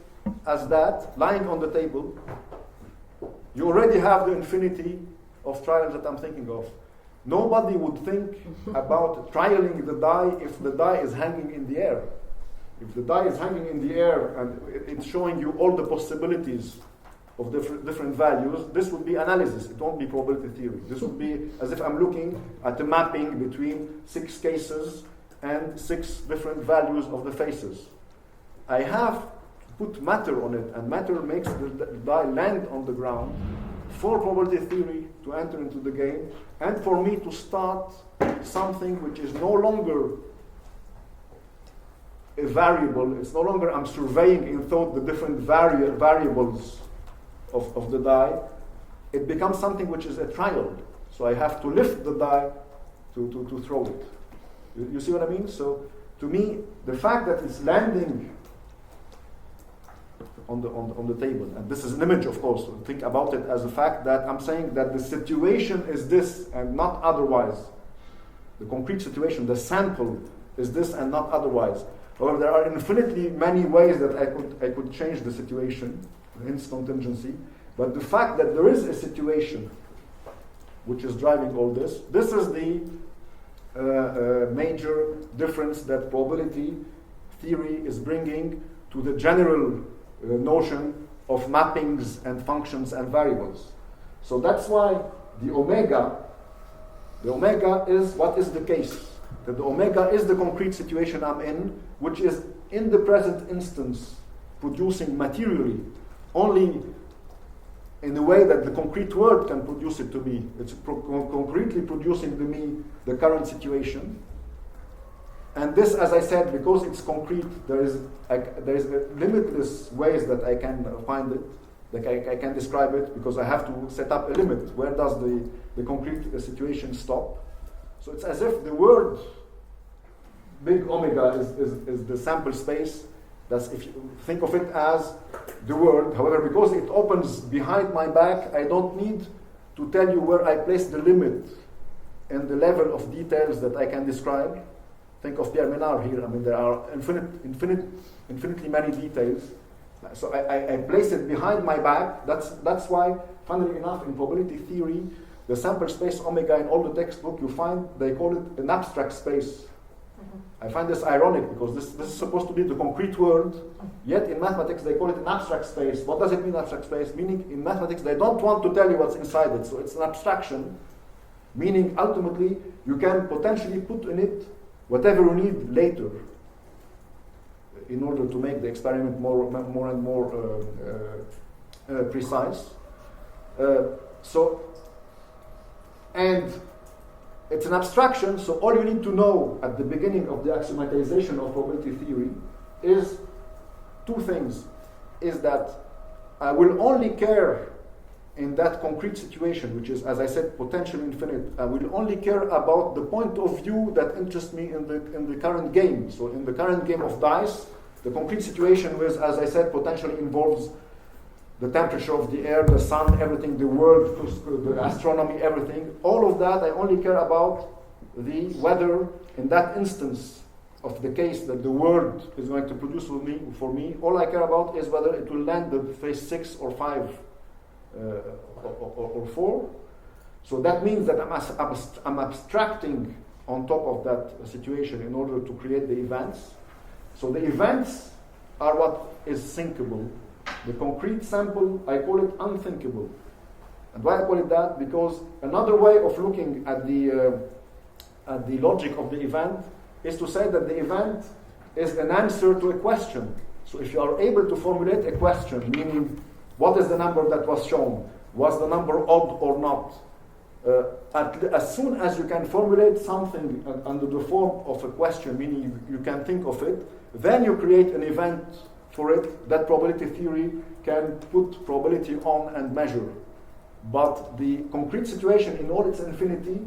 as that, lying on the table, you already have the infinity of trials that I'm thinking of. Nobody would think about trialing the die if the die is hanging in the air. If the die is hanging in the air and it's showing you all the possibilities of different values, this would be analysis. It won't be probability theory. This would be as if I'm looking at a mapping between 6 cases and 6 different values of the faces. I have to put matter on it, and matter makes the die land on the ground for probability theory to enter into the game, and for me to start something which is no longer a variable. It's no longer I'm surveying in thought the different variables of the die. It becomes something which is a trial. So I have to lift the die to throw it. You see what I mean? So to me, the fact that it's landing on the table, and this is an image, of course, think about it as a fact that I'm saying that the situation is this and not otherwise. The concrete situation, the sample is this and not otherwise. However, there are infinitely many ways that I could change the situation, hence contingency. But the fact that there is a situation which is driving all this, this is the major difference that probability theory is bringing to the general notion of mappings and functions and variables. So that's why the omega is what is the case. That the omega is the concrete situation I'm in, which is in the present instance producing materially only in the way that the concrete world can produce it to me. It's concretely producing to me the current situation. And this, as I said, because it's concrete, there is limitless ways that I can find it, that I can describe it, because I have to set up a limit. Where does the concrete situation stop? So it's as if the word big omega is the sample space. That's, if you think of it as the world. However, because it opens behind my back, I don't need to tell you where I place the limit and the level of details that I can describe. Think of Pierre Menard here. I mean, there are infinitely many details. So I place it behind my back. That's why, funnily enough, in probability theory, the sample space omega in all the textbook you find, they call it an abstract space. I find this ironic because this is supposed to be the concrete world, yet in mathematics they call it an abstract space. What does it mean, abstract space? Meaning in mathematics they don't want to tell you what's inside it, so it's an abstraction, meaning ultimately you can potentially put in it whatever you need later in order to make the experiment more and more precise. And it's an abstraction, so all you need to know at the beginning of the axiomatization of probability theory is 2 things. Is that I will only care in that concrete situation, which is, as I said, potentially infinite. I will only care about the point of view that interests me in the current game. So in the current game of dice, the concrete situation was, as I said, potentially involves the temperature of the air, the sun, everything, the world, the astronomy, everything. All of that, I only care about the weather in that instance of the case that the world is going to produce for me. All I care about is whether it will land at phase 6 or 5 or 4. So that means that I'm abstracting on top of that situation in order to create the events. So the events are what is thinkable. The concrete sample, I call it unthinkable. And why I call it that? Because another way of looking at the logic of the event is to say that the event is an answer to a question. So if you are able to formulate a question, meaning what is the number that was shown? Was the number odd or not? As soon as you can formulate something under the form of a question, meaning you can think of it, then you create an event for it that probability theory can put probability on and measure. But the concrete situation in all its infinity,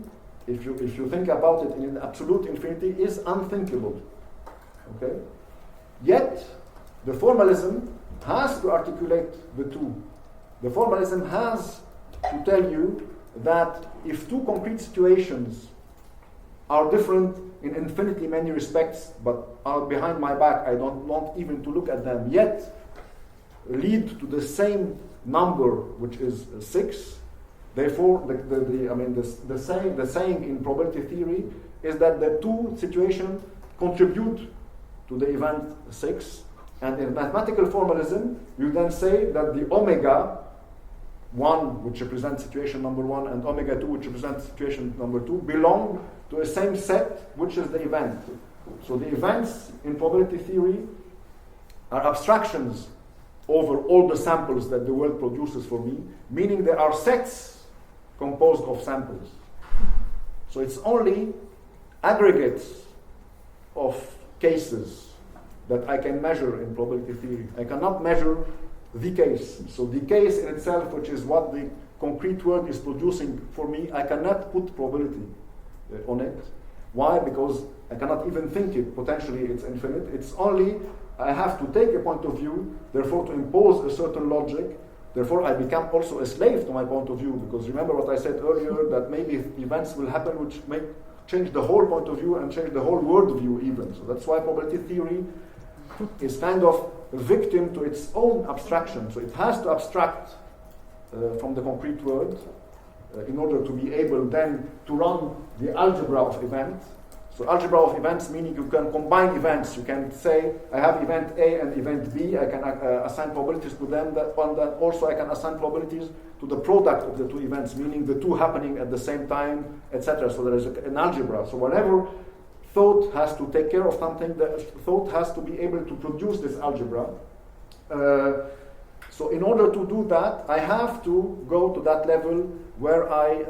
if you think about it in an absolute infinity, is unthinkable. Okay? Yet, the formalism has to articulate the two. The formalism has to tell you that if two concrete situations are different in infinitely many respects, but are behind my back, I don't want even to look at them, yet lead to the same number, which is 6. Therefore, the saying in probability theory is that the two situations contribute to the event 6. And in mathematical formalism, you then say that the omega 1, which represents situation number 1, and omega 2, which represents situation number 2, belong to a same set, which is the event. So the events in probability theory are abstractions over all the samples that the world produces for me, meaning there are sets composed of samples. So it's only aggregates of cases that I can measure in probability theory. I cannot measure the case. So the case in itself, which is what the concrete world is producing for me, I cannot put probability on it. Why? Because I cannot even think it. Potentially it's infinite. It's only I have to take a point of view, therefore to impose a certain logic. Therefore I become also a slave to my point of view, because remember what I said earlier, that maybe events will happen which may change the whole point of view and change the whole world view even. So that's why probability theory is kind of a victim to its own abstraction. So it has to abstract from the concrete world in order to be able then to run the algebra of events. So algebra of events meaning you can combine events. You can say I have event A and event B. I can assign probabilities to them. That also I can assign probabilities to the product of the two events, meaning the two happening at the same time, etc. So there is an algebra. So whenever thought has to take care of something, the thought has to be able to produce this algebra. So in order to do that, I have to go to that level where I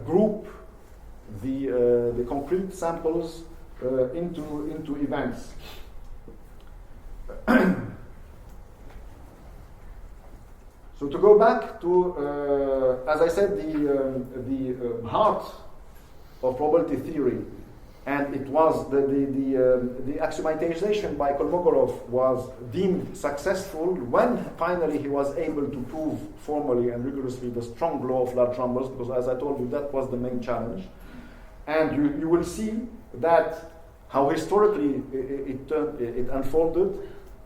group the concrete samples into events. So to go back to, as I said, the heart of probability theory, and it was the axiomatization by Kolmogorov was deemed successful when finally he was able to prove formally and rigorously the strong law of large numbers, because as I told you, that was the main challenge. And you will see that how historically it unfolded.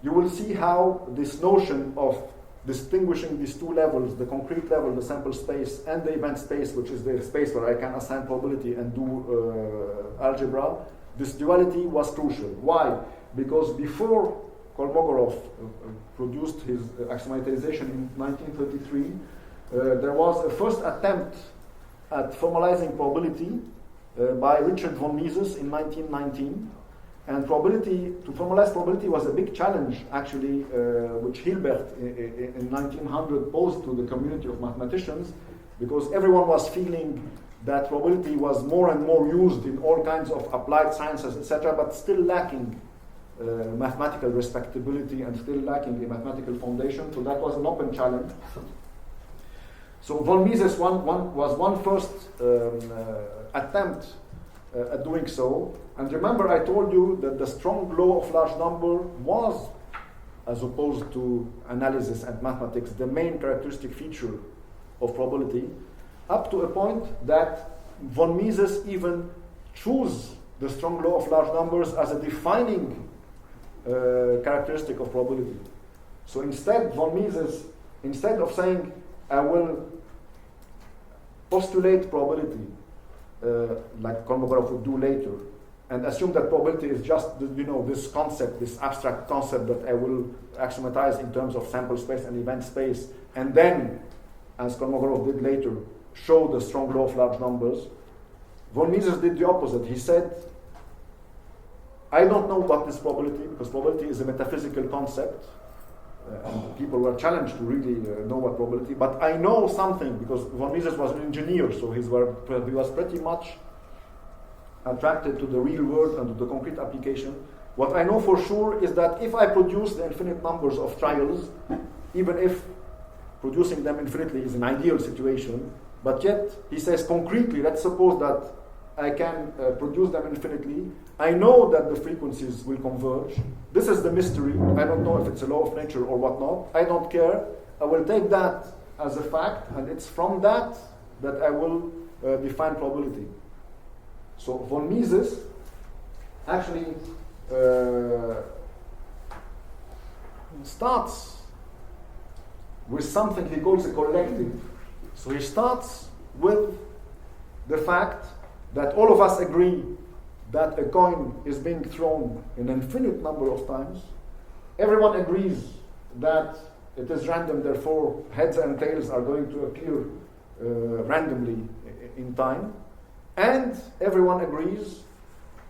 You will see how this notion of distinguishing these two levels, the concrete level, the sample space, and the event space, which is the space where I can assign probability and do algebra, this duality was crucial. Why? Because before Kolmogorov produced his axiomatization in 1933, there was a first attempt at formalizing probability by Richard von Mises in 1919. And to formalize probability was a big challenge, actually, which Hilbert in 1900 posed to the community of mathematicians, because everyone was feeling that probability was more and more used in all kinds of applied sciences, etc., but still lacking mathematical respectability and still lacking a mathematical foundation. So that was an open challenge. So von Mises was one first attempt at doing so. And remember, I told you that the strong law of large number was, as opposed to analysis and mathematics, the main characteristic feature of probability, up to a point that von Mises even chose the strong law of large numbers as a defining characteristic of probability. So instead, von Mises, instead of saying, I will postulate probability, like Kolmogorov would do later, and assume that probability is just, this concept, this abstract concept that I will axiomatize in terms of sample space and event space, and then, as Kolmogorov did later, show the strong law of large numbers. Von Mises did the opposite. He said, I don't know what is probability, because probability is a metaphysical concept, and people were challenged to really know what probability, but I know something, because von Mises was an engineer, so he was pretty much attracted to the real world and to the concrete application. What I know for sure is that if I produce the infinite numbers of trials, even if producing them infinitely is an ideal situation, but yet, he says concretely, let's suppose that I can produce them infinitely. I know that the frequencies will converge. This is the mystery. I don't know if it's a law of nature or whatnot. I don't care. I will take that as a fact, and it's from that that I will define probability. So von Mises actually starts with something he calls a collective. So he starts with the fact that all of us agree that a coin is being thrown an infinite number of times. Everyone agrees that it is random, therefore heads and tails are going to appear randomly in time. And everyone agrees,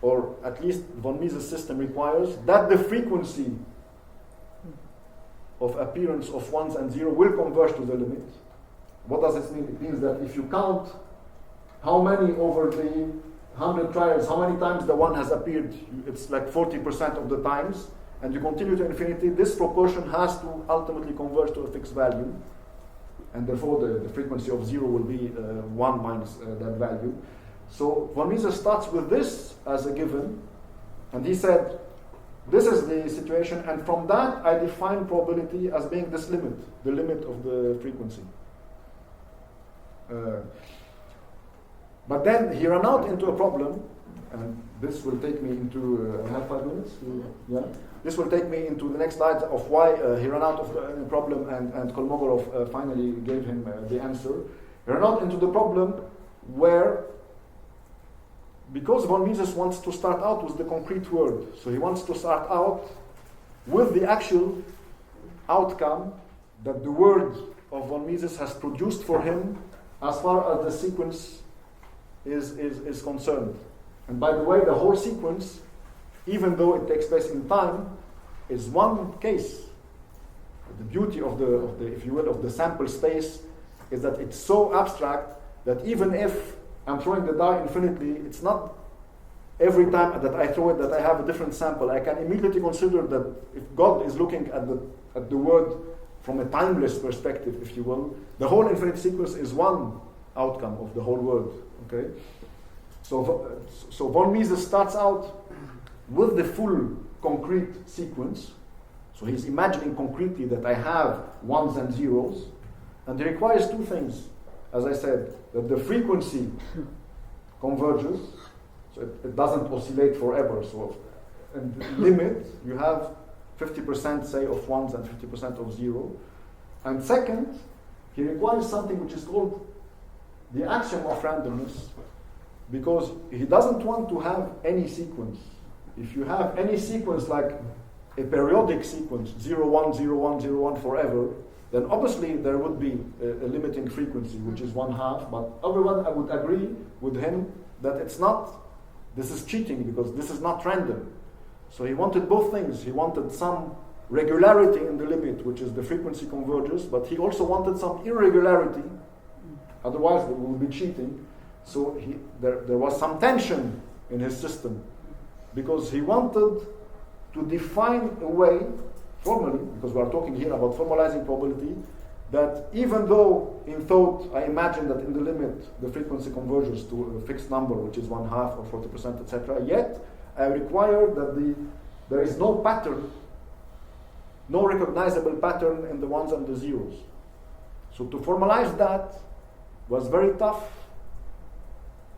or at least von Mises' system requires, that the frequency of appearance of ones and zero will converge to the limit. What does this mean? It means that if you count how many over the 100 trials, how many times the one has appeared, it's like 40% of the times, and you continue to infinity, this proportion has to ultimately converge to a fixed value, and therefore the frequency of zero will be 1 minus that value. So von Mises starts with this as a given, and he said, this is the situation, and from that I define probability as being this limit, the limit of the frequency. But then he ran out into a problem, and this will take me into, I have 5 minutes? Yeah. This will take me into the next slide of why he ran out of the problem, and Kolmogorov finally gave him the answer. He ran out into the problem where, because von Mises wants to start out with the concrete word, so he wants to start out with the actual outcome that the word of von Mises has produced for him as far as the sequence is concerned. And by the way, the whole sequence, even though it takes place in time, is one case. The beauty of the if you will, of the sample space is that it's so abstract that even if I'm throwing the die infinitely, it's not every time that I throw it that I have a different sample. I can immediately consider that if God is looking at the word from a timeless perspective, if you will, the whole infinite sequence is one outcome of the whole world. Okay, so von Mises starts out with the full concrete sequence. So he's imagining concretely that I have ones and zeros, and he requires two things. As I said, that the frequency converges, so it doesn't oscillate forever. So, and limit, you have 50% say of ones and 50% of zero. And second, he requires something which is called the axiom of randomness, because he doesn't want to have any sequence. If you have any sequence like a periodic sequence, 0, 1, 0, 1, 0, 1 forever, then obviously there would be a limiting frequency, which is 1/2, but everyone I would agree with him that it's not, this is cheating because this is not random. So he wanted both things. He wanted some regularity in the limit, which is the frequency converges, but he also wanted some irregularity, otherwise it would be cheating. So there was some tension in his system, because he wanted to define a way, formally, because we are talking here about formalizing probability, that even though in thought I imagine that in the limit the frequency converges to a fixed number, which is 1/2 or 40%, etc., yet I require that there is no pattern, no recognizable pattern in the ones and the zeros. So to formalize that was very tough,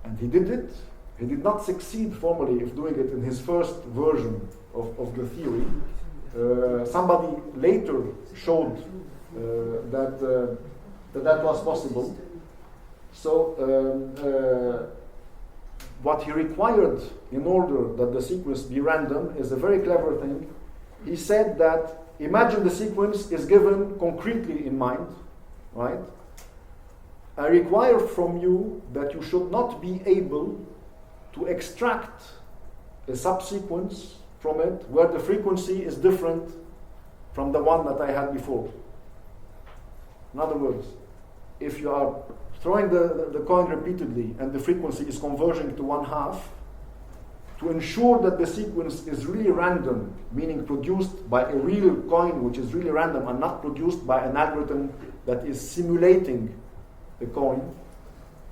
and he did it. He did not succeed formally of doing it in his first version of the theory. Somebody later showed that was possible. So what he required in order that the sequence be random is a very clever thing. He said that imagine the sequence is given concretely in mind, right? I require from you that you should not be able to extract a subsequence from it where the frequency is different from the one that I had before. In other words, if you are throwing the coin repeatedly and the frequency is converging to 1/2, to ensure that the sequence is really random, meaning produced by a real coin which is really random and not produced by an algorithm that is simulating the coin,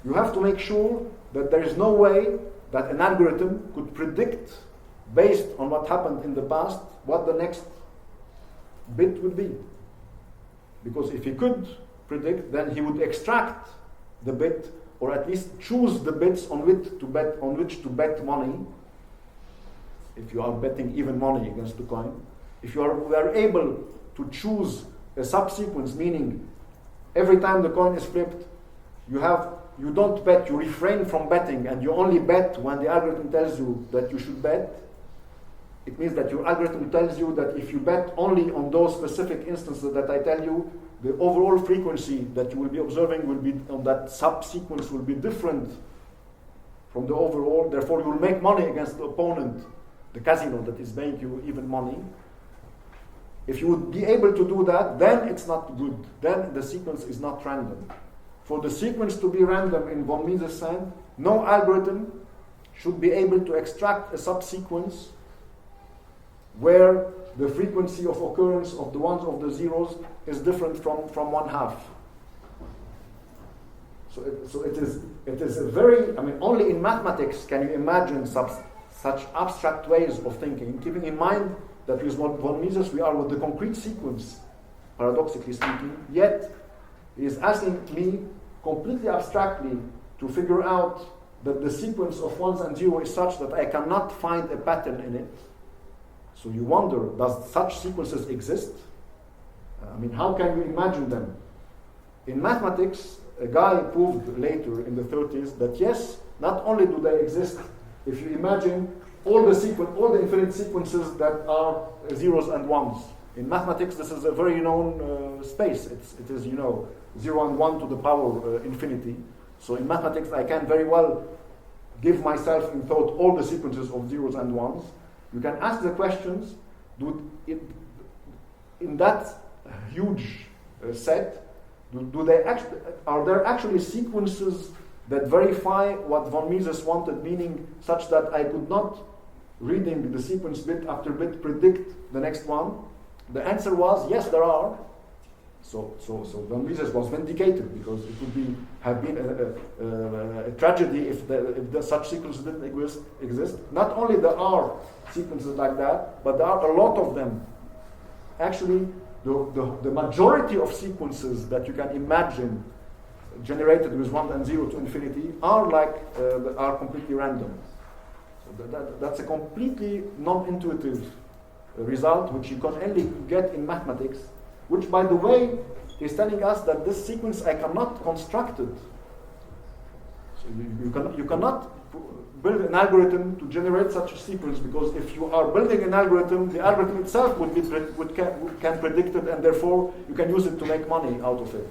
you have to make sure that there is no way that an algorithm could predict, based on what happened in the past, what the next bit would be. Because if he could predict, then he would extract the bit, or at least choose the bits on which to bet money. If you are betting even money against the coin, if you are able to choose a subsequence, meaning every time the coin is flipped, you don't bet, you refrain from betting, and you only bet when the algorithm tells you that you should bet. It means that your algorithm tells you that if you bet only on those specific instances that I tell you, the overall frequency that you will be observing will be on that subsequence will be different from the overall. Therefore, you will make money against the opponent, the casino that is paying you even money. If you would be able to do that, then it's not good. Then the sequence is not random. For the sequence to be random in von Mises' sense, no algorithm should be able to extract a subsequence where the frequency of occurrence of the ones of the zeros is different from one half. So it is a very, only in mathematics can you imagine such abstract ways of thinking, keeping in mind that with von Mises we are with the concrete sequence, paradoxically speaking, yet he is asking me completely abstractly to figure out that the sequence of ones and zeros is such that I cannot find a pattern in it. So you wonder, does such sequences exist? How can you imagine them? In mathematics, a guy proved later in the 30s that yes, not only do they exist, if you imagine all the infinite sequences that are zeros and ones. In mathematics, this is a very known space. It is 0 and 1 to the power infinity. So in mathematics, I can very well give myself in thought all the sequences of zeros and ones. You can ask the questions, in that huge set, are there actually sequences that verify what von Mises wanted, meaning such that I could not, reading the sequence bit after bit, predict the next one? The answer was, yes, there are. So von Mises was vindicated, because it would have been a tragedy if such sequences didn't exist. Not only there are sequences like that, but there are a lot of them. Actually, the majority of sequences that you can imagine generated with 1 and 0 to infinity are completely random. So that's a completely non-intuitive result, which you can only get in mathematics, which, by the way, is telling us that this sequence I cannot construct it. So you cannot build an algorithm to generate such a sequence, because if you are building an algorithm, the algorithm itself can predict it, and therefore you can use it to make money out of it.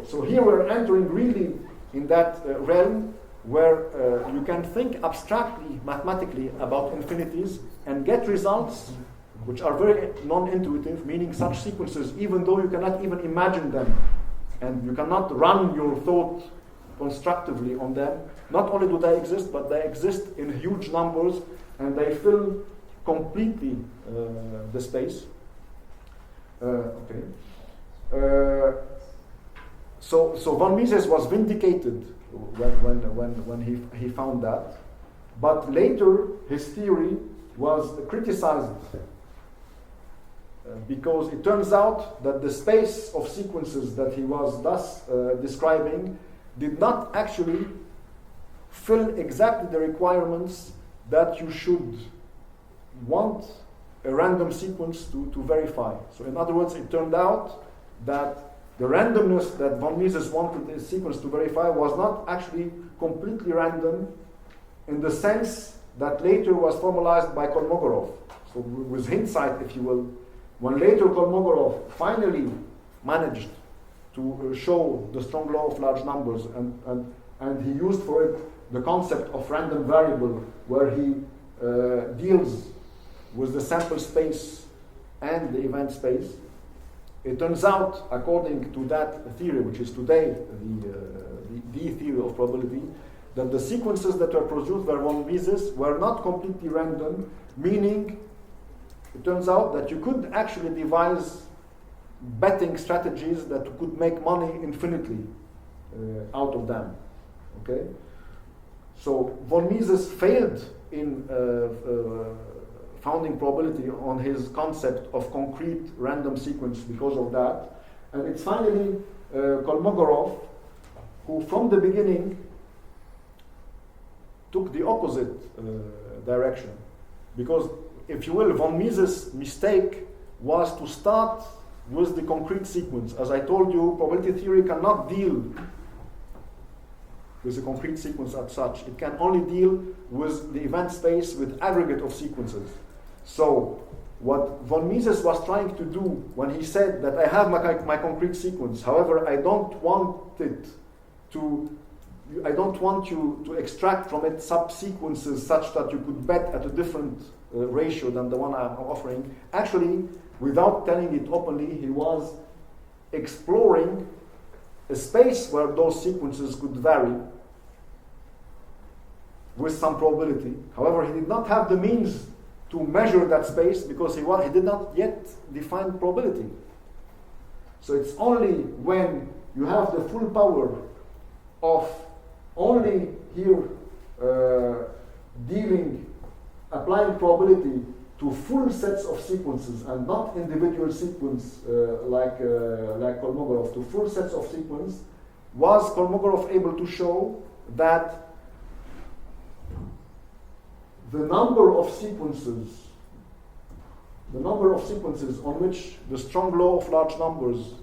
So here we're entering really in that realm where you can think abstractly, mathematically about infinities and get results which are very non-intuitive, meaning such sequences, even though you cannot even imagine them and you cannot run your thought constructively on them, not only do they exist, but they exist in huge numbers and they fill completely the space. So von Mises was vindicated when he found that, but later his theory was criticized because it turns out that the space of sequences that he was thus describing did not actually fill exactly the requirements that you should want a random sequence to verify. So in other words, it turned out that the randomness that von Mises wanted a sequence to verify was not actually completely random in the sense that later was formalized by Kolmogorov. So with hindsight, if you will, when later Kolmogorov finally managed to show the strong law of large numbers and he used for it the concept of random variable, where he deals with the sample space and the event space, it turns out, according to that theory, which is today the theory of probability, that the sequences that were produced by von Mises were not completely random, meaning it turns out that you could actually devise betting strategies that could make money infinitely out of them. Okay? So von Mises failed in founding probability on his concept of concrete random sequence because of that. And it's finally Kolmogorov who from the beginning took the opposite direction. Because, if you will, von Mises' mistake was to start with the concrete sequence. As I told you, probability theory cannot deal with the concrete sequence as such. It can only deal with the event space with aggregate of sequences. So, what von Mises was trying to do when he said that I have my concrete sequence, however, I don't want you to extract from it subsequences such that you could bet at a different ratio than the one I'm offering. Actually, without telling it openly, he was exploring a space where those sequences could vary with some probability. However, he did not have the means to measure that space because he did not yet define probability. So it's only when you have the full power of only here applying probability to full sets of sequences and not individual sequence like Kolmogorov, to full sets of sequence, was Kolmogorov able to show that the number of sequences on which the strong law of large numbers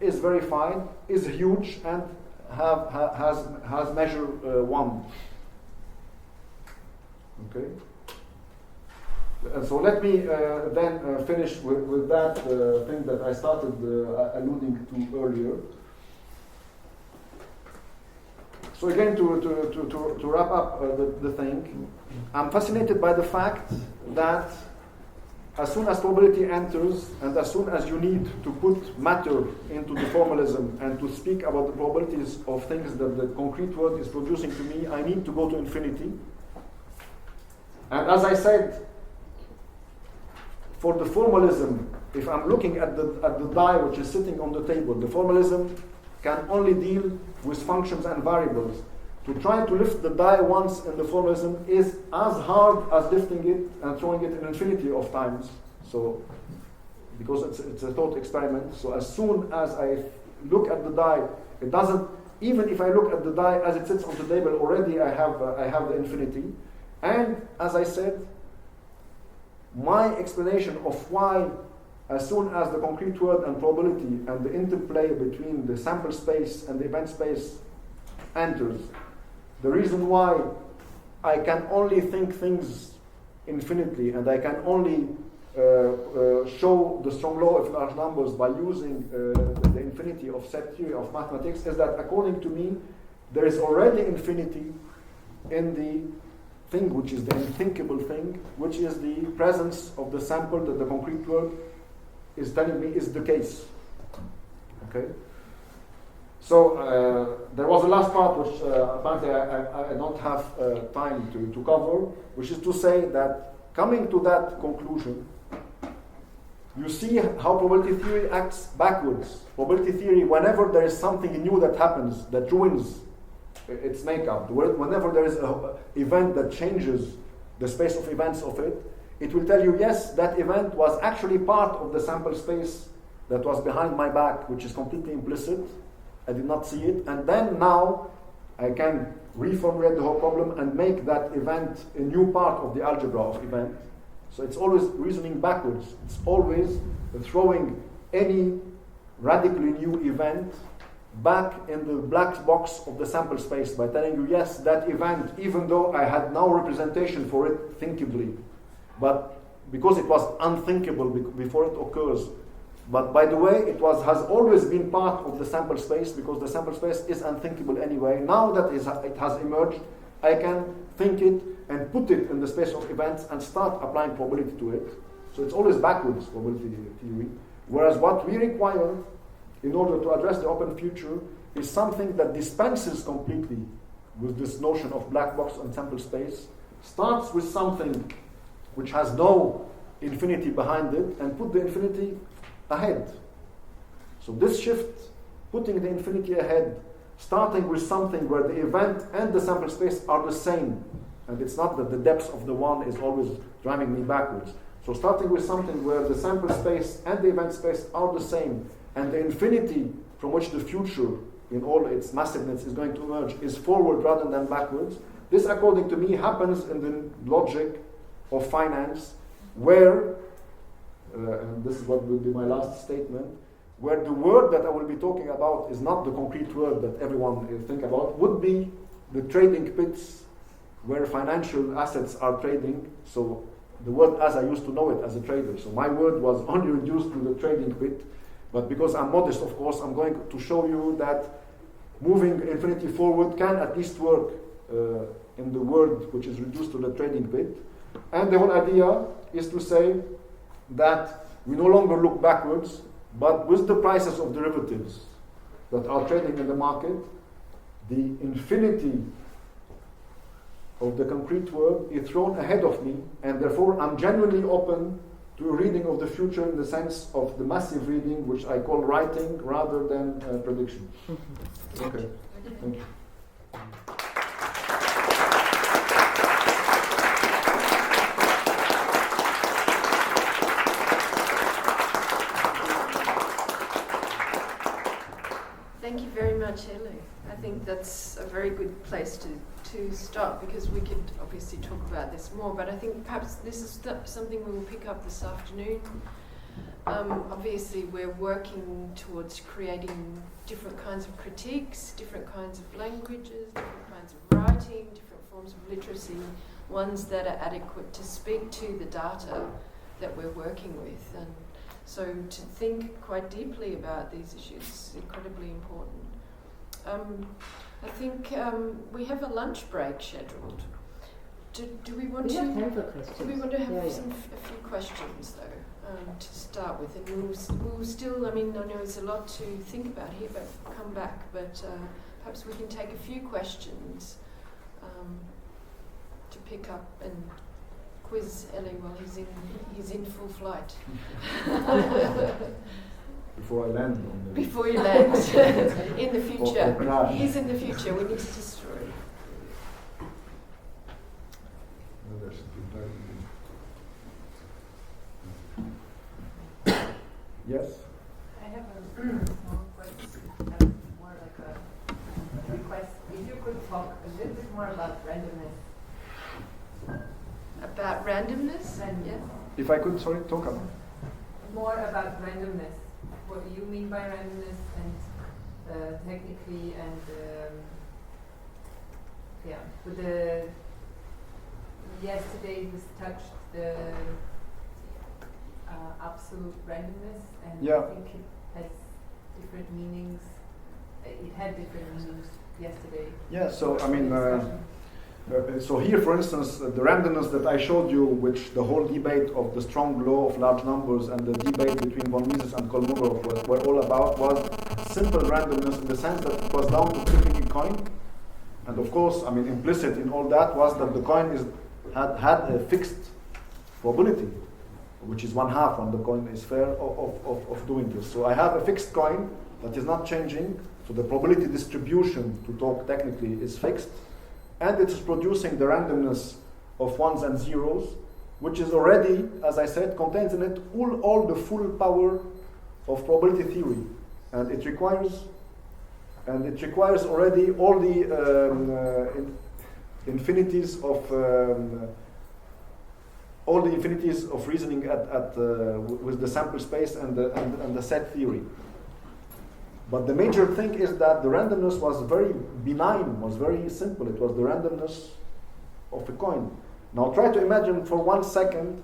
is verified is huge and has measure 1. Okay. And so let me then finish with that thing that I started alluding to earlier. So again, to wrap up the thing, I'm fascinated by the fact that as soon as probability enters and as soon as you need to put matter into the formalism and to speak about the probabilities of things that the concrete world is producing to me, I need to go to infinity. And as I said, for the formalism, if I'm looking at the die which is sitting on the table, the formalism can only deal with functions and variables. To try to lift the die once in the formalism is as hard as lifting it and throwing it an infinity of times. So, because it's a thought experiment. So as soon as I look at the die, it doesn't. Even if I look at the die as it sits on the table, already I have the infinity. And as I said, my explanation of why, as soon as the concrete world and probability and the interplay between the sample space and the event space enters, the reason why I can only think things infinitely and I can only show the strong law of large numbers by using the infinity of set theory of mathematics is that, according to me, there is already infinity in the thing which is the unthinkable thing, which is the presence of the sample that the concrete world is telling me is the case. Okay? So there was a last part which apparently I don't have time to cover, which is to say that coming to that conclusion, you see how probability theory acts backwards. Probability theory, whenever there is something new that happens that ruins its makeup, whenever there is an event that changes the space of events of it, it will tell you, yes, that event was actually part of the sample space that was behind my back, which is completely implicit. I did not see it. And then now I can reformulate the whole problem and make that event a new part of the algebra of event. So it's always reasoning backwards. It's always throwing any radically new event back in the black box of the sample space by telling you, yes, that event, even though I had no representation for it thinkably, but because it was unthinkable before it occurs, but by the way, it has always been part of the sample space because the sample space is unthinkable anyway. Now that it has emerged, I can think it and put it in the space of events and start applying probability to it. So it's always backwards, probability theory. Whereas what we require in order to address the open future is something that dispenses completely with this notion of black box and sample space, starts with something which has no infinity behind it and put the infinity ahead. So this shift, putting the infinity ahead, starting with something where the event and the sample space are the same, and it's not that the depth of the one is always driving me backwards. So starting with something where the sample space and the event space are the same, and the infinity from which the future in all its massiveness is going to emerge is forward rather than backwards. This, according to me, happens in the logic of finance, where, and this is what will be my last statement, where the word that I will be talking about is not the concrete word that everyone think about, would be the trading pits where financial assets are trading. So the word as I used to know it as a trader. So my word was only reduced to the trading pit. But because I'm modest, of course, I'm going to show you that moving infinity forward can at least work in the world which is reduced to the trading pit. And the whole idea is to say that we no longer look backwards, but with the prices of derivatives that are trading in the market, the infinity of the concrete world is thrown ahead of me, and therefore I'm genuinely open to a reading of the future in the sense of the massive reading, which I call writing rather than prediction. Okay, thank you. Thank you very much, Elie. I think that's a very good place to stop, because we could obviously talk about this more, but I think perhaps this is something we will pick up this afternoon. Obviously, we're working towards creating different kinds of critiques, different kinds of languages, different kinds of writing, different forms of literacy, ones that are adequate to speak to the data that we're working with. And so to think quite deeply about these issues is incredibly important. I think we have a lunch break scheduled. Do we want to? Do we want to have a few questions though to start with, and we'll still. I mean, I know there's a lot to think about here, but come back. But perhaps we can take a few questions to pick up and quiz Elie while he's in full flight. Before I land on the... Before you land. In the future. Or He's in the future. We need to destroy. Yes? I have a small question, more like a request. If you could talk a little bit more about randomness. About randomness? Yeah. If I could, talk about... More about randomness. What do you mean by randomness, and technically, and with the yesterday we touched the absolute randomness, and I think it has different meanings. It had different meanings yesterday. Yeah, so I mean, so here, for instance, the randomness that I showed you, which the whole debate of the strong law of large numbers and the debate between von Mises and Kolmogorov were all about, was simple randomness in the sense that it was down to flipping a coin. And of course, I mean, implicit in all that was that the coin had a fixed probability, which is 1/2 when the coin is fair of doing this. So I have a fixed coin that is not changing, so the probability distribution, to talk technically, is fixed. And it is producing the randomness of ones and zeros, which is already, as I said, contains in it all the full power of probability theory. And it requires already all the infinities of reasoning with the sample space and the set theory. But the major thing is that the randomness was very benign, was very simple. It was the randomness of a coin. Now try to imagine for 1 second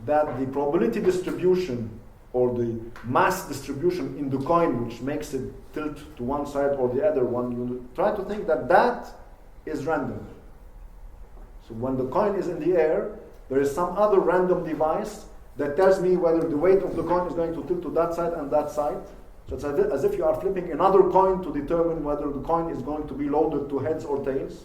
that the probability distribution or the mass distribution in the coin, which makes it tilt to one side or the other one, you try to think that is random. So when the coin is in the air, there is some other random device that tells me whether the weight of the coin is going to tilt to that side and that side. So it's as if you are flipping another coin to determine whether the coin is going to be loaded to heads or tails.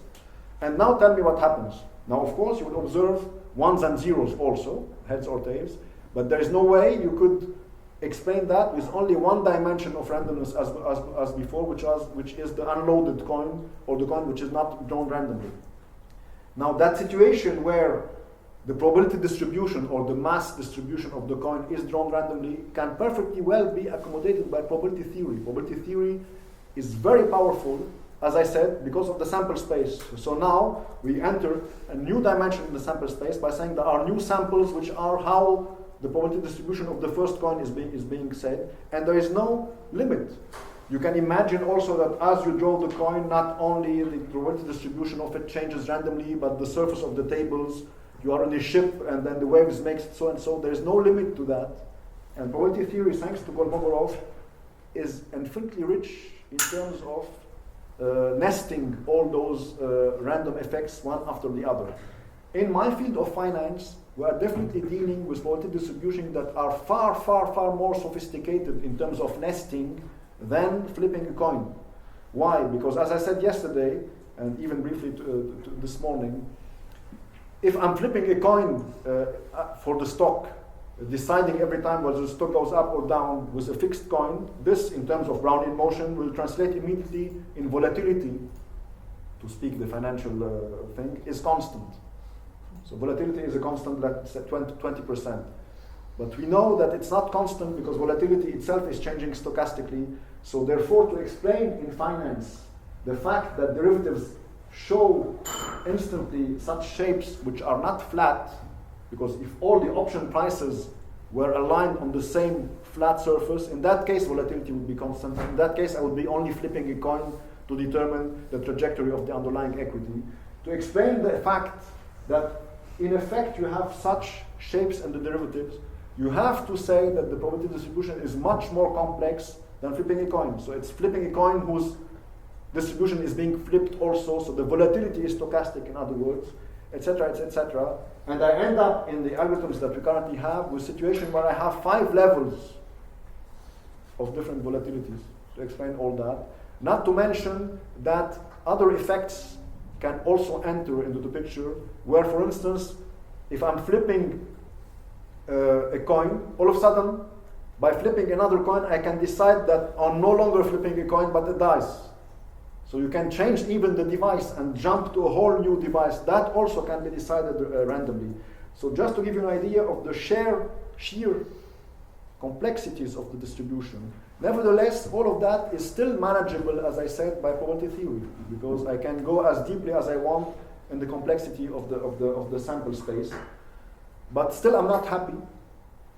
And now tell me what happens. Now, of course, you will observe ones and zeros also, heads or tails, but there is no way you could explain that with only one dimension of randomness as before, which is the unloaded coin, or the coin which is not drawn randomly. Now, that situation where the probability distribution or the mass distribution of the coin is drawn randomly can perfectly well be accommodated by probability theory. Probability theory is very powerful, as I said, because of the sample space. So now we enter a new dimension in the sample space by saying there are new samples which are how the probability distribution of the first coin is being said, and there is no limit. You can imagine also that as you draw the coin, not only the probability distribution of it changes randomly, but the surface of the tables. You are on a ship, and then the waves makes it so and so. There is no limit to that. And probability theory, thanks to Kolmogorov, is infinitely rich in terms of nesting all those random effects one after the other. In my field of finance, we are definitely dealing with probability distribution that are far, far, far more sophisticated in terms of nesting than flipping a coin. Why? Because as I said yesterday, and even briefly this morning, if I'm flipping a coin for the stock, deciding every time whether the stock goes up or down with a fixed coin, this, in terms of Brownian motion, will translate immediately in volatility, to speak the financial thing, is constant. So volatility is a constant, let's say 20%. But we know that it's not constant because volatility itself is changing stochastically. So therefore, to explain in finance the fact that derivatives show instantly such shapes which are not flat, because if all the option prices were aligned on the same flat surface, in that case volatility would be constant. In that case I would be only flipping a coin to determine the trajectory of the underlying equity. To explain the fact that in effect you have such shapes in the derivatives, you have to say that the probability distribution is much more complex than flipping a coin. So it's flipping a coin whose distribution is being flipped also, so the volatility is stochastic, in other words, etc., etc. And I end up in the algorithms that we currently have with a situation where I have 5 levels of different volatilities to explain all that. Not to mention that other effects can also enter into the picture, where, for instance, if I'm flipping a coin, all of a sudden, by flipping another coin, I can decide that I'm no longer flipping a coin, but a dice. So you can change even the device and jump to a whole new device. That also can be decided randomly. So just to give you an idea of the sheer complexities of the distribution. Nevertheless, all of that is still manageable, as I said, by probability theory, because I can go as deeply as I want in the complexity of the sample space. But still, I'm not happy,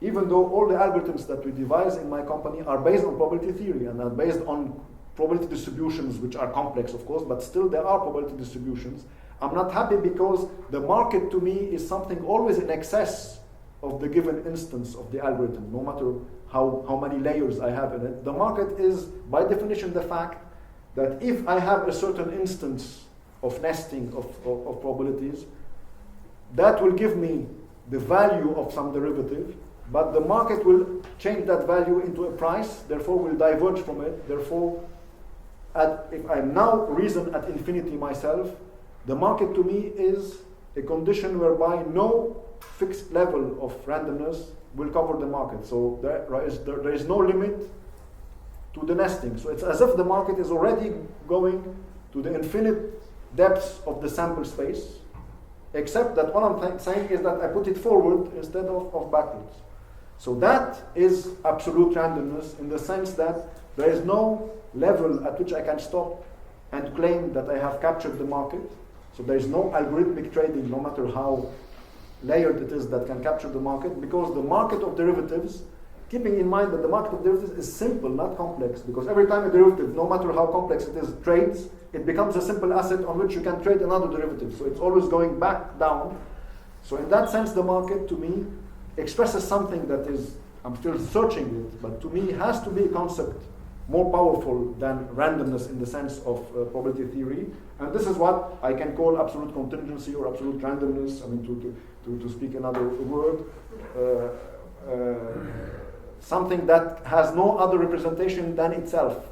even though all the algorithms that we devise in my company are based on probability theory and are based on probability distributions, which are complex, of course, but still there are probability distributions. I'm not happy because the market to me is something always in excess of the given instance of the algorithm, no matter how many layers I have in it. The market is, by definition, the fact that if I have a certain instance of nesting of probabilities, that will give me the value of some derivative, but the market will change that value into a price, therefore will diverge from it. Therefore, if I now reason at infinity myself, the market to me is a condition whereby no fixed level of randomness will cover the market. So there is no limit to the nesting. So it's as if the market is already going to the infinite depths of the sample space, except that what I'm saying is that I put it forward instead of backwards. So that is absolute randomness in the sense that there is no level at which I can stop and claim that I have captured the market. So there is no algorithmic trading, no matter how layered it is, that can capture the market, because the market of derivatives, keeping in mind that the market of derivatives is simple, not complex, because every time a derivative, no matter how complex it is, trades, it becomes a simple asset on which you can trade another derivative. So it's always going back down. So in that sense, the market, to me, expresses something that is, I'm still searching it, but to me has to be a concept more powerful than randomness in the sense of probability theory. And this is what I can call absolute contingency or absolute randomness. I mean, to speak another word. something that has no other representation than itself.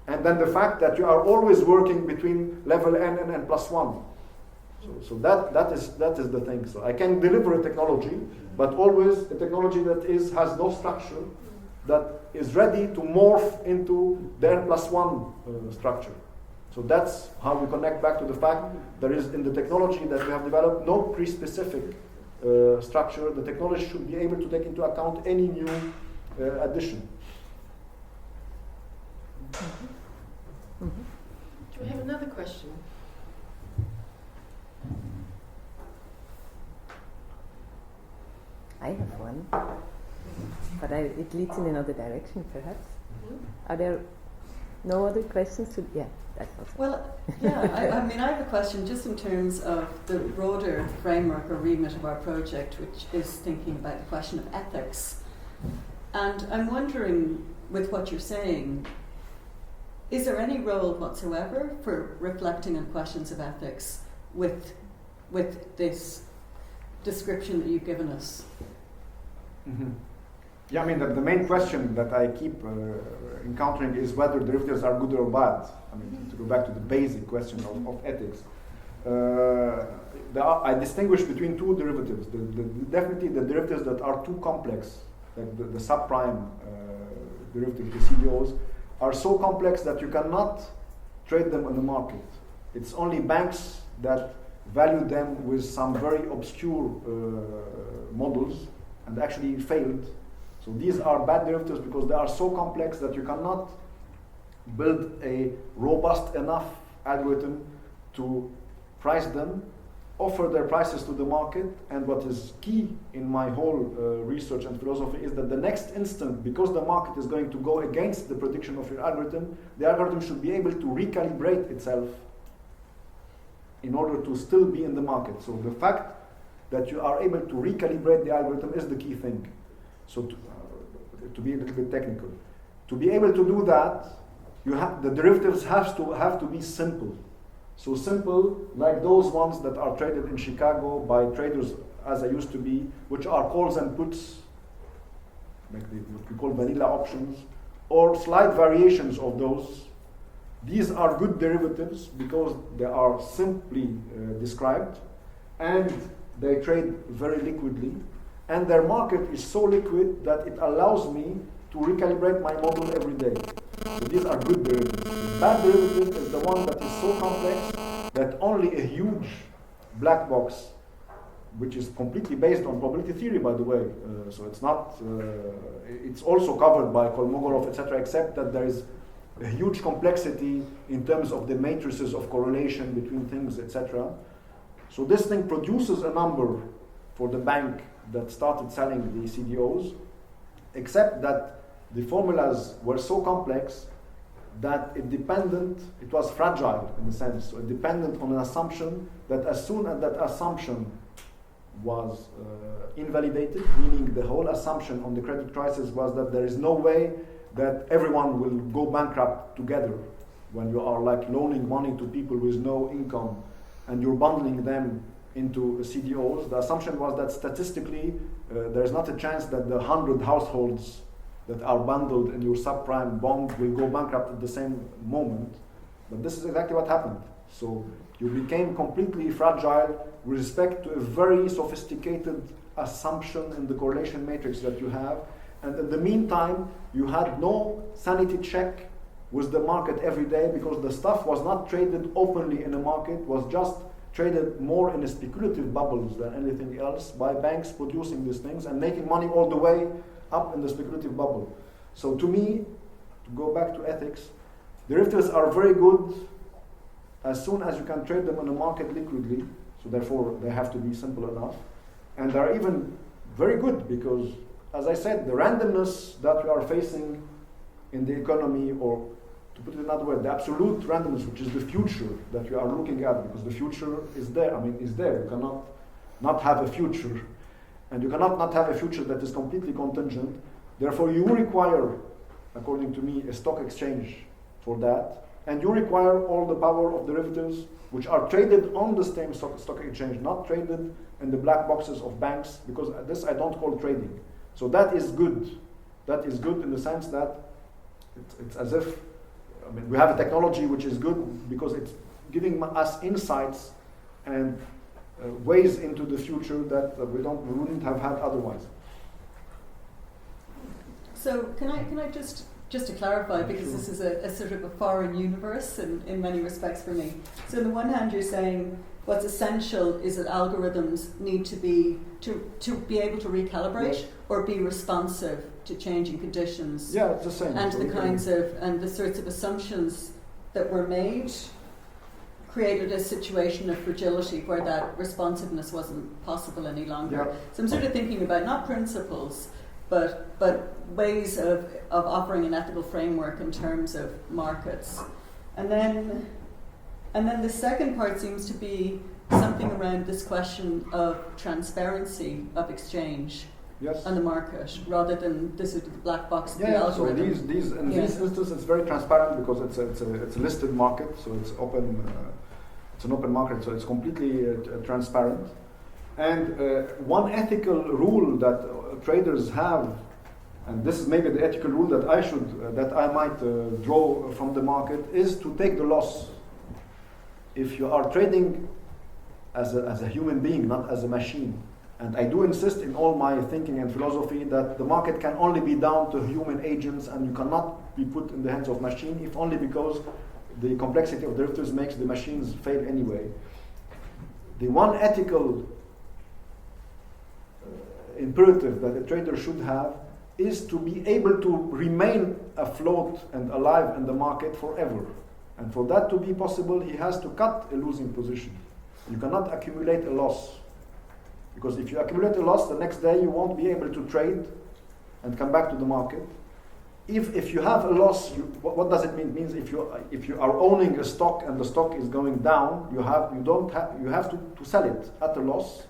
And then the fact that you are always working between level n and n plus 1. So that is the thing. So I can deliver a technology, but always a technology that has no structure, that is ready to morph into the n plus 1 structure. So that's how we connect back to the fact there is in the technology that we have developed no pre-specific structure. The technology should be able to take into account any new addition. Do we have another question? I have one, but it leads in another direction, perhaps. Are there no other questions? Yeah, that's also. Well, yeah, I have a question just in terms of the broader framework or remit of our project, which is thinking about the question of ethics. And I'm wondering, with what you're saying, is there any role whatsoever for reflecting on questions of ethics with this description that you've given us? Mm-hmm. Yeah, I mean, the main question that I keep encountering is whether derivatives are good or bad. I mean, to go back to the basic question of ethics. I distinguish between two derivatives. Definitely the derivatives that are too complex, like the subprime derivatives, the CDOs, are so complex that you cannot trade them on the market. It's only banks that value them with some very obscure models and actually failed. So these are bad derivatives because they are so complex that you cannot build a robust enough algorithm to price them, offer their prices to the market, and what is key in my whole research and philosophy is that the next instant, because the market is going to go against the prediction of your algorithm, the algorithm should be able to recalibrate itself in order to still be in the market. So the fact that you are able to recalibrate the algorithm is the key thing. So to be a little bit technical, to be able to do that, the derivatives have to be simple. So simple, like those ones that are traded in Chicago by traders as I used to be, which are calls and puts, like what we call vanilla options, or slight variations of those. These are good derivatives because they are simply described, and they trade very liquidly, and their market is so liquid that it allows me to recalibrate my model every day. So these are good derivatives. The bad derivative is the one that is so complex that only a huge black box, which is completely based on probability theory, by the way, so it's not, it's also covered by Kolmogorov, etc., except that there is a huge complexity in terms of the matrices of correlation between things, etc. So this thing produces a number for the bank that started selling the CDOs, except that the formulas were so complex that it was fragile in a sense. So it depended on an assumption that as soon as that assumption was invalidated, meaning the whole assumption on the credit crisis was that there is no way that everyone will go bankrupt together when you are like loaning money to people with no income and you're bundling them into CDOs. The assumption was that statistically there's not a chance that the 100 households that are bundled in your subprime bond will go bankrupt at the same moment. But this is exactly what happened. So you became completely fragile with respect to a very sophisticated assumption in the correlation matrix that you have. And in the meantime, you had no sanity check with the market every day because the stuff was not traded openly in the market, was just traded more in a speculative bubbles than anything else by banks producing these things and making money all the way up in the speculative bubble. So to me, to go back to ethics, derivatives are very good as soon as you can trade them on the market liquidly, so therefore they have to be simple enough. And they're even very good because, as I said, the randomness that we are facing in the economy, or to put it another way, the absolute randomness, which is the future that we are looking at, because the future is there. I mean, is there. You cannot not have a future. And you cannot not have a future that is completely contingent. Therefore, you require, according to me, a stock exchange for that. And you require all the power of derivatives, which are traded on the same stock exchange, not traded in the black boxes of banks, because this I don't call trading. So that is good. That is good in the sense that it's as if, I mean, we have a technology which is good because it's giving us insights and ways into the future that we wouldn't have had otherwise. So can I just to clarify, because Sure. this is a sort of a foreign universe in many respects for me. So on the one hand, you're saying what's essential is that algorithms need to be able to recalibrate Yes. or be responsive to changing conditions. Yeah, it's the same. And So the we can- kinds of and the sorts of assumptions that were made created a situation of fragility where that responsiveness wasn't possible any longer. Yeah. So I'm sort of thinking about not principles, but ways of offering an ethical framework in terms of markets. And then the second part seems to be something around this question of transparency of exchange Yes. on the market, rather than this is the black box of the Yeah, so algorithm. these in Yeah. this instance it's very transparent because it's a listed market, so it's open. It's an open market, so it's completely transparent. And one ethical rule that traders have, and this is maybe the ethical rule that I might draw from the market, is to take the loss. If you are trading as a human being, not as a machine. And I do insist in all my thinking and philosophy that the market can only be down to human agents, and you cannot be put in the hands of machine, if only because the complexity of derivatives makes the machines fail anyway. The one ethical imperative that a trader should have is to be able to remain afloat and alive in the market forever. And for that to be possible, he has to cut a losing position. You cannot accumulate a loss. Because if you accumulate a loss, the next day you won't be able to trade and come back to the market. If you have a loss, what does it mean? It means if you are owning a stock and the stock is going down, you have to sell it at a loss,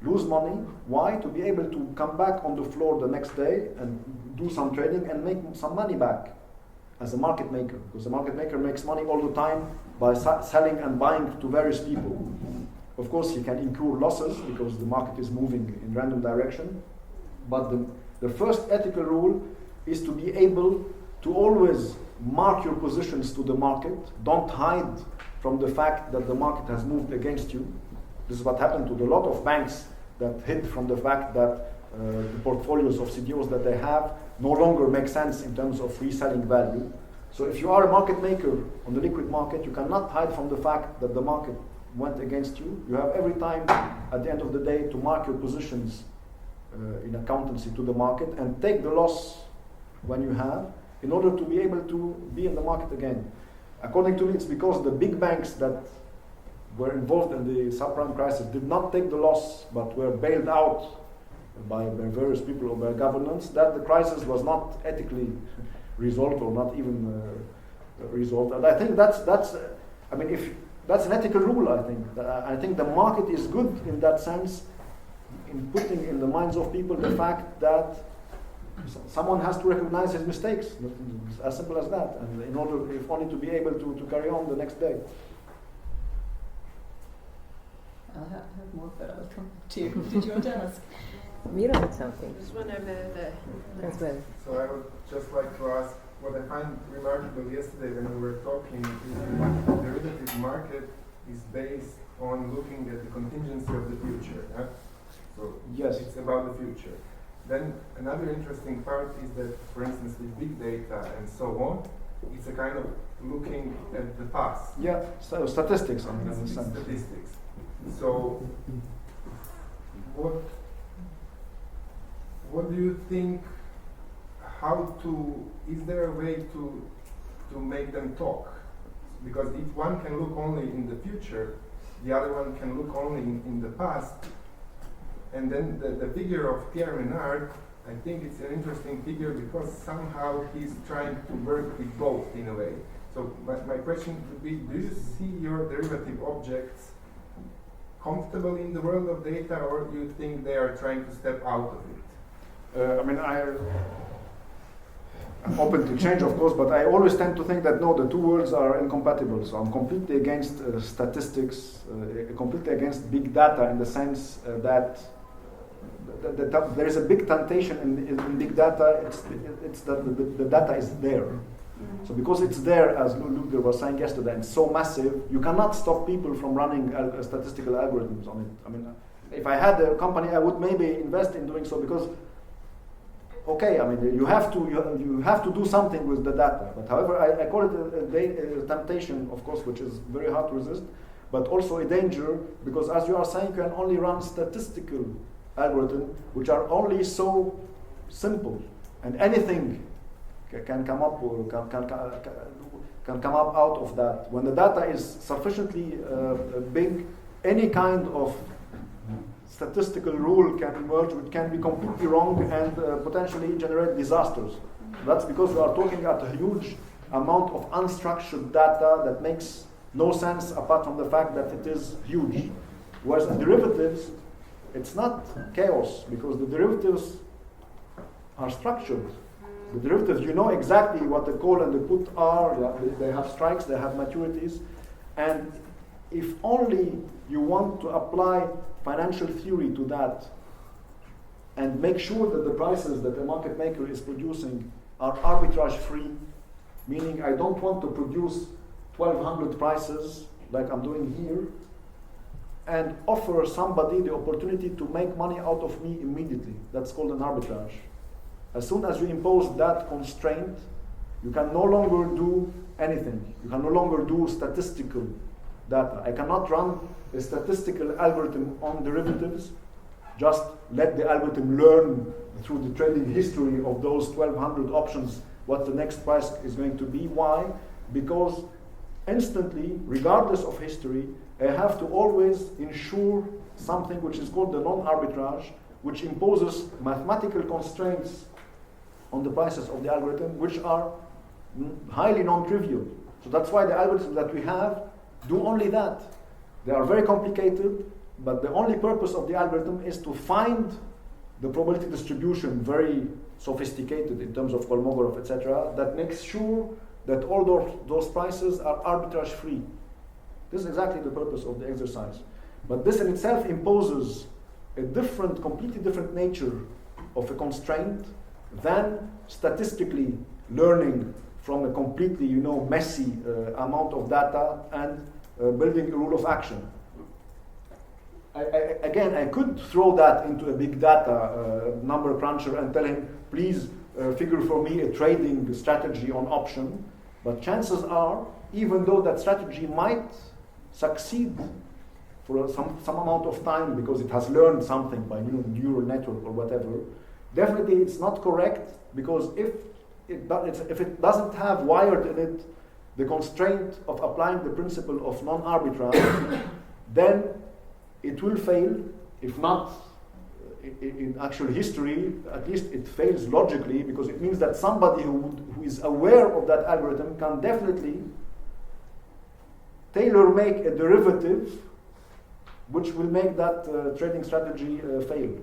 lose money. Why? To be able to come back on the floor the next day and do some trading and make some money back as a market maker. Because the market maker makes money all the time by selling and buying to various people. Of course, he can incur losses because the market is moving in random direction. But the first ethical rule is to be able to always mark your positions to the market. Don't hide from the fact that the market has moved against you. This is what happened to a lot of banks that hid from the fact that the portfolios of CDOs that they have no longer make sense in terms of reselling value. So if you are a market maker on the liquid market, you cannot hide from the fact that the market went against you. You have every time at the end of the day to mark your positions in accountancy to the market and take the loss when you have, in order to be able to be in the market again. According to me, it's because the big banks that were involved in the subprime crisis did not take the loss but were bailed out by various people or by governments, that the crisis was not ethically resolved or not even resolved. And I think that's an ethical rule. I think the market is good in that sense, in putting in the minds of people the fact that someone has to recognize his mistakes. It's as simple as that. And in order, if only to be able to carry on the next day. I have more, but I'll come to you. Did you want to ask? Mira had something There's one over there. as well. So I would just like to ask, what I find remarkable yesterday when we were talking is that the derivative market is based on looking at the contingency of the future. So Yes. it's about the future. Then another interesting part is that, for instance, with big data and so on, it's a kind of looking at the past. Yeah, so statistics, I mean, in a It's sense. statistics. So what do you think, is there a way to make them talk? Because if one can look only in the future, the other one can look only in the past. And then the figure of Pierre Menard, I think it's an interesting figure because somehow he's trying to work with both in a way. So my question would be, do you see your derivative objects comfortable in the world of data, or do you think they are trying to step out of it? I'm open to change, of course, but I always tend to think that no, the two worlds are incompatible. So I'm completely against statistics, completely against big data in the sense that there is a big temptation in big data. It's that the data is there. So because it's there, as Ludger was saying yesterday, and so massive, you cannot stop people from running statistical algorithms on it. I mean, if I had a company, I would maybe invest in doing so because, okay, I mean, you have to do something with the data. But however, I call it a temptation, of course, which is very hard to resist, but also a danger because, as you are saying, you can only run statistical algorithms which are only so simple, and anything can come up or can come up out of that. When the data is sufficiently big, any kind of statistical rule can emerge which can be completely wrong and potentially generate disasters. That's because we are talking about a huge amount of unstructured data that makes no sense apart from the fact that it is huge. Whereas in derivatives, it's not chaos because the derivatives are structured. The derivatives, you know exactly what the call and the put are. They have strikes, they have maturities. And if only you want to apply financial theory to that and make sure that the prices that the market maker is producing are arbitrage free, meaning I don't want to produce 1,200 prices like I'm doing here and offer somebody the opportunity to make money out of me immediately. That's called an arbitrage. As soon as you impose that constraint, you can no longer do anything. You can no longer do statistical data. I cannot run a statistical algorithm on derivatives, just let the algorithm learn through the trading history of those 1,200 options what the next price is going to be. Why? Because instantly, regardless of history, I have to always ensure something which is called the non-arbitrage, which imposes mathematical constraints on the prices of the algorithm, which are highly non-trivial. So that's why the algorithms that we have do only that. They are very complicated, but the only purpose of the algorithm is to find the probability distribution very sophisticated in terms of Kolmogorov, etc., that makes sure that all those prices are arbitrage free. This is exactly the purpose of the exercise. But this in itself imposes a completely different nature of a constraint than statistically learning from a completely, messy amount of data and building a rule of action. I could throw that into a big data number cruncher and tell him, please figure for me a trading strategy on option. But chances are, even though that strategy might succeed for some amount of time because it has learned something by neural network or whatever, definitely it's not correct because if it doesn't have wired in it the constraint of applying the principle of non-arbitrage, then it will fail. If not in actual history, at least it fails logically because it means that somebody who is aware of that algorithm can definitely tailor-make a derivative which will make that trading strategy fail.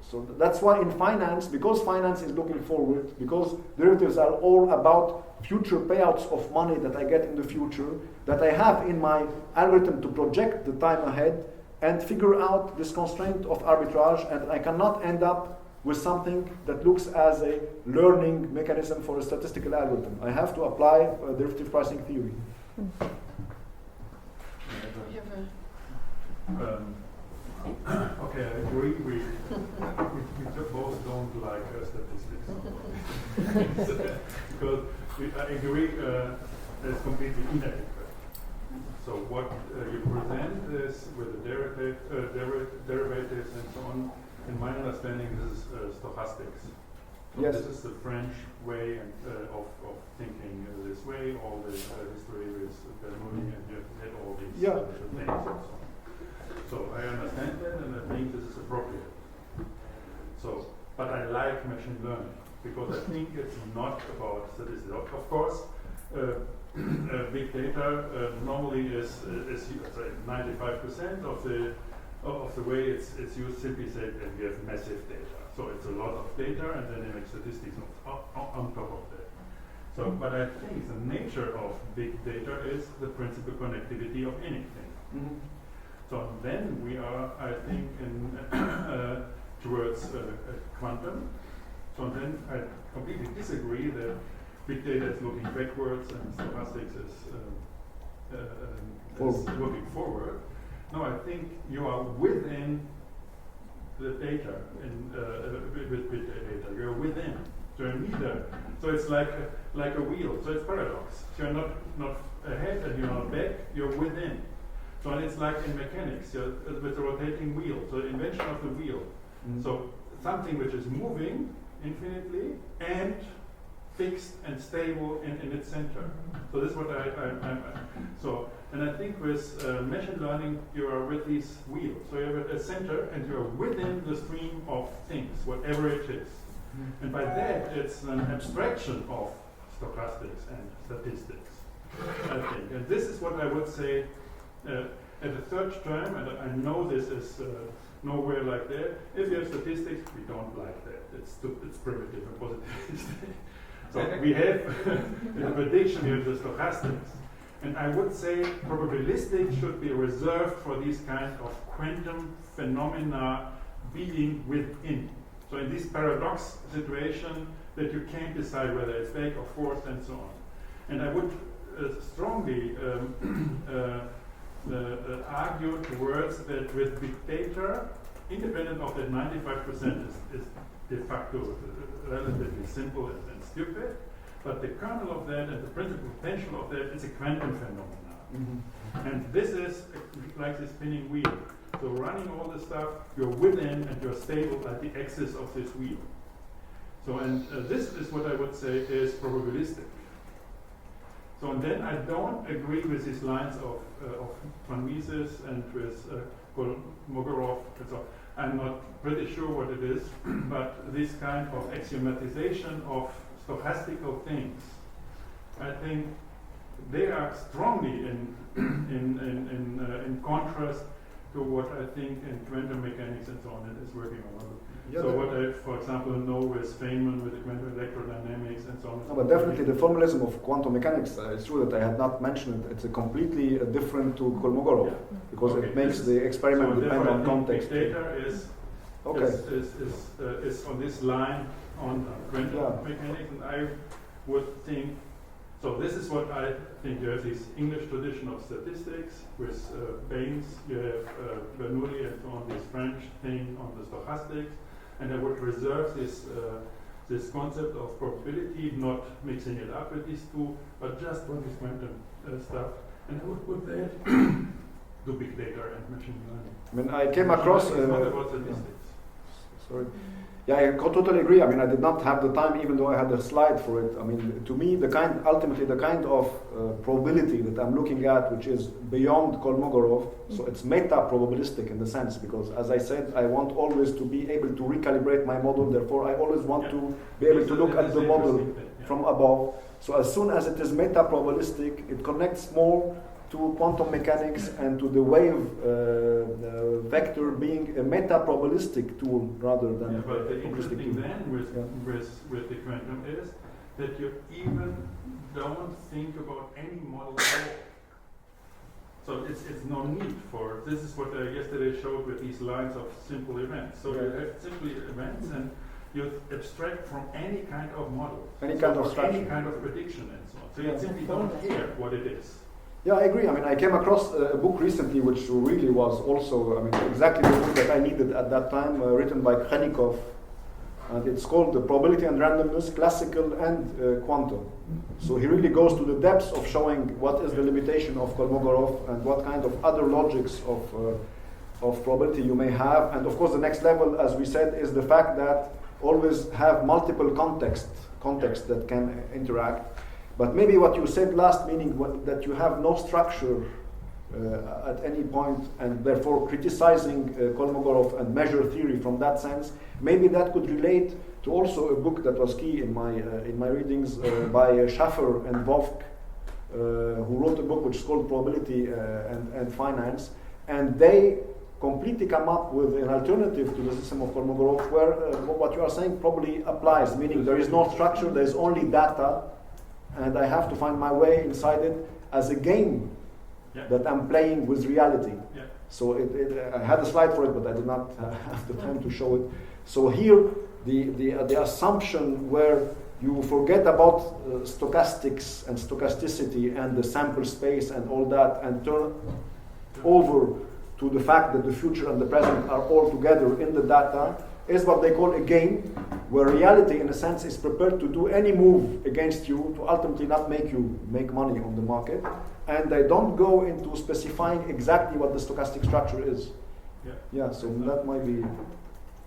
So that's why in finance, because finance is looking forward, because derivatives are all about future payouts of money that I get in the future, that I have in my algorithm to project the time ahead and figure out this constraint of arbitrage, and I cannot end up with something that looks as a learning mechanism for a statistical algorithm. I have to apply derivative pricing theory. Okay, I agree. We both don't like statistics because I agree it's completely inadequate. So what you present is with the derivatives and so on. In my understanding, this is stochastics. So yes. This is the French way of thinking this way. All the history is Bernoulli, and you had all these things and so on. So I understand that, and I think this is appropriate. So, but I like machine learning because I think it's not about statistics. Of course, big data normally is 95% of the way it's used. Simply said, and we have massive data. So it's a lot of data, and then they make statistics on top of that. So, but I think the nature of big data is the principal connectivity of anything. Mm-hmm. So then we are, I think, in towards quantum. So then I completely disagree that big data is looking backwards and stochastics is looking forward. No, I think you are within the data with big data. You're within. So you're neither. So it's like a wheel. So it's paradox. So you're not ahead and you're not back. You're within. So and it's like in mechanics. With a rotating wheel. So the invention of the wheel. Mm-hmm. So something which is moving infinitely and fixed and stable in its center. So this is what I'm so. And I think with machine learning, you are with these wheels. So you're at a center and you're within the stream of things, whatever it is. Mm-hmm. And by that, it's an abstraction of stochastics and statistics, I think. And this is what I would say at the third term, and I know this is nowhere like that. If you have statistics, we don't like that. It's primitive and positivistic. So we have in the prediction, we have the stochastics. And I would say probabilistic should be reserved for these kind of quantum phenomena being within. So in this paradox situation that you can't decide whether it's back or forth and so on. And I would strongly argue towards that with big data, independent of that 95% is de facto relatively simple and stupid. But the kernel of that and the principal potential of that is a quantum phenomenon. Mm-hmm. And this is like the spinning wheel. So running all this stuff, you're within and you're stable at the axis of this wheel. So and this is what I would say is probabilistic. So and then I don't agree with these lines of von Mises and with Kolmogorov and so on. I'm not pretty sure what it is, but this kind of axiomatization of stochastical things, I think they are strongly in contrast to what I think in quantum mechanics and so on it is working on. Yeah, so what I, for example, know with Feynman with the quantum electrodynamics and so on. No, but definitely the formalism of quantum mechanics, it's true that I had not mentioned it. It's a completely different to Kolmogorov, because it makes the experiment so depend on context. Big data is on this line on quantum mechanics, and I would think, so this is what I think. You have this English tradition of statistics with Baynes, you have Bernoulli and so on, this French thing on the stochastics, and I would reserve this concept of probability, not mixing it up with these two, but just on this quantum stuff, and I would put that to big data and machine learning. I mean, I came across... It's not about statistics. Sorry. Yeah, I totally agree. I mean, I did not have the time, even though I had a slide for it. I mean, to me, ultimately the kind of probability that I'm looking at, which is beyond Kolmogorov, so it's meta-probabilistic in the sense, because as I said, I want always to be able to recalibrate my model, therefore I always want to be able to look at the model from above. So as soon as it is meta-probabilistic, it connects more to quantum mechanics and to the wave vector being a meta-probabilistic tool rather than but the interesting thing then with the quantum is that you even don't think about any model at all. So it's no need for, this is what I yesterday showed with these lines of simple events. So you have simple events and you abstract from any kind of model. Any kind of prediction and so on. So you simply don't care what it is. Yeah, I agree. I mean, I came across a book recently which really was also, I mean, exactly the book that I needed at that time, written by Khrenikov. And it's called The Probability and Randomness, Classical and Quantum. So he really goes to the depths of showing what is the limitation of Kolmogorov and what kind of other logics of probability you may have. And of course, the next level, as we said, is the fact that always have multiple contexts that can interact. But maybe what you said last, meaning that you have no structure at any point, and therefore criticizing Kolmogorov and measure theory from that sense, maybe that could relate to also a book that was key in my readings by Schaffer and Wolf, who wrote a book which is called Probability and Finance, and they completely come up with an alternative to the system of Kolmogorov, where what you are saying probably applies, meaning there is no structure, there is only data, and I have to find my way inside it as a game that I'm playing with reality. Yeah. So I had a slide for it, but I did not have the time to show it. So here, the assumption where you forget about stochastics and stochasticity and the sample space and all that, and turn over to the fact that the future and the present are all together in the data, is what they call a game, where reality, in a sense, is prepared to do any move against you to ultimately not make you make money on the market, and they don't go into specifying exactly what the stochastic structure is. Yeah, so that might be...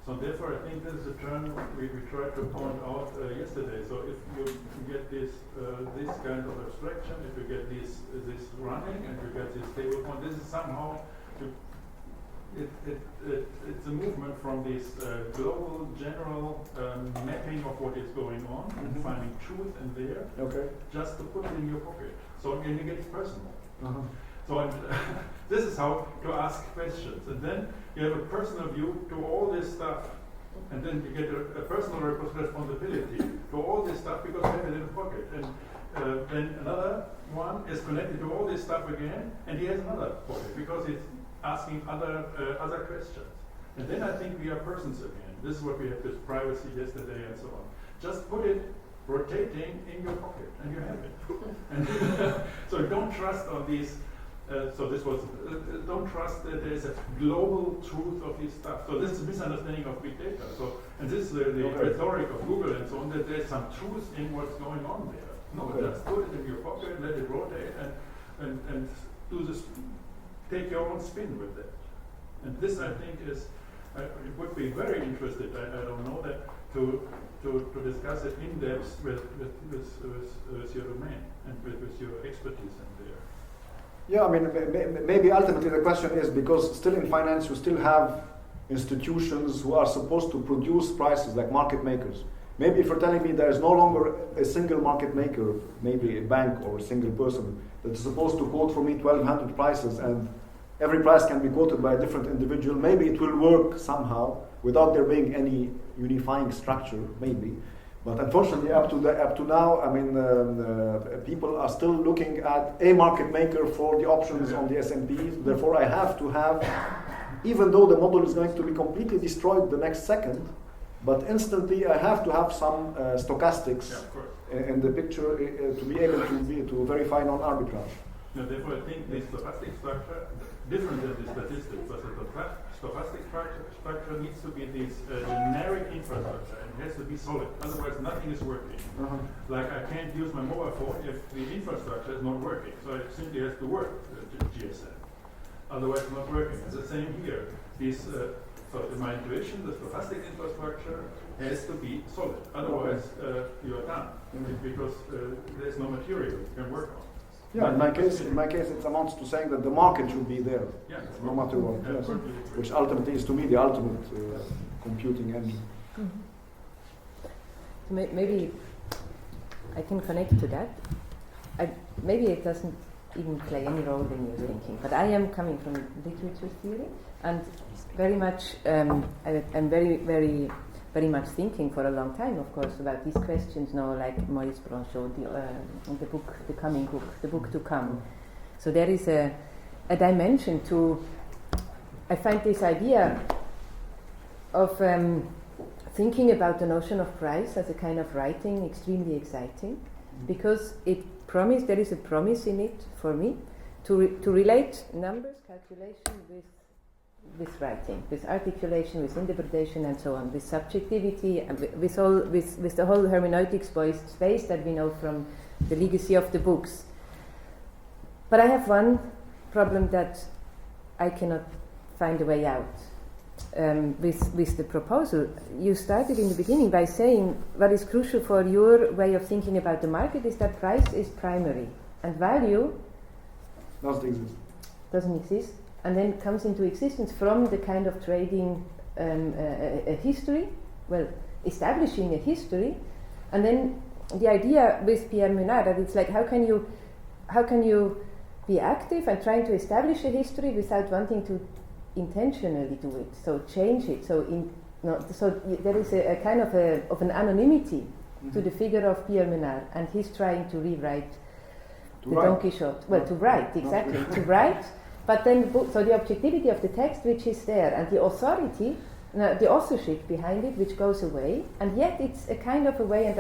So therefore, I think this is a term we tried to point out yesterday. So if you get this kind of abstraction, if you get this running, and you get this stable point, this is somehow it's a movement from this global general mapping of what is going on, and finding truth in there, just to put it in your pocket. So and you get it personal. So and this is how to ask questions, and then you have a personal view to all this stuff, and then you get a personal responsibility to all this stuff because you have it in the pocket, and then another one is connected to all this stuff again, and he has another pocket because it's asking other questions, and then I think we are persons again. This is what we have with privacy yesterday and so on. Just put it rotating in your pocket, and you have it. And so don't trust on these. So this was, don't trust that there is a global truth of this stuff. So this is a misunderstanding of big data. So, and this is the rhetoric of Google and so on, that there's some truth in what's going on there. No, just put it in your pocket, let it rotate, and do this, take your own spin with it. And this, I think, is, it would be very interested, I don't know that, to discuss it in depth with your domain and with your expertise in there. Yeah, I mean, maybe ultimately the question is, because still in finance you still have institutions who are supposed to produce prices, like market makers. Maybe if you're telling me there is no longer a single market maker, maybe a bank or a single person, that is supposed to quote for me 1,200 prices, and every price can be quoted by a different individual, maybe it will work somehow without there being any unifying structure, maybe. But unfortunately, up to now, I mean, people are still looking at a market maker for the options on the S&P. Therefore, I have to have, even though the model is going to be completely destroyed the next second, but instantly I have to have some stochastics in the picture to be able to verify non-arbitrage. No, therefore, I think the stochastic structure, different than the statistics, but the stochastic structure needs to be this generic infrastructure, and it has to be solid. Otherwise, nothing is working. Like I can't use my mobile phone if the infrastructure is not working. So it simply has to work, GSM. Otherwise, it's not working. It's the same here. So in my intuition, the stochastic infrastructure has to be solid. Otherwise, you are done because there's no material you can work on. Yeah, in my case, it amounts to saying that the market should be there, no matter what. Yes. Which ultimately is, to me, the ultimate computing engine. Maybe I can connect to that. Maybe it doesn't even play any role in your thinking, but I am coming from literature theory, and very much, I'm very much thinking for a long time, of course, about these questions now, like Maurice Blanchot, the book, the coming book, the book to come. So there is a dimension to, I find this idea of thinking about the notion of price as a kind of writing extremely exciting, because there is a promise in it for me to relate numbers, calculation with writing, with articulation, with interpretation, and so on, with subjectivity, and with the whole hermeneutic space that we know from the legacy of the books. But I have one problem that I cannot find a way out with the proposal. You started in the beginning by saying what is crucial for your way of thinking about the market is that price is primary and value doesn't exist. And then comes into existence from the kind of trading a history, establishing a history, and then the idea with Pierre Menard that it's like how can you be active and trying to establish a history without wanting to intentionally do it, so change it, so there is a kind of an anonymity to the figure of Pierre Menard, and he's trying to rewrite Don Quixote. Well, to write exactly, to write. But then, so the objectivity of the text, which is there, and the authority, the authorship behind it, which goes away, and yet it's a kind of a way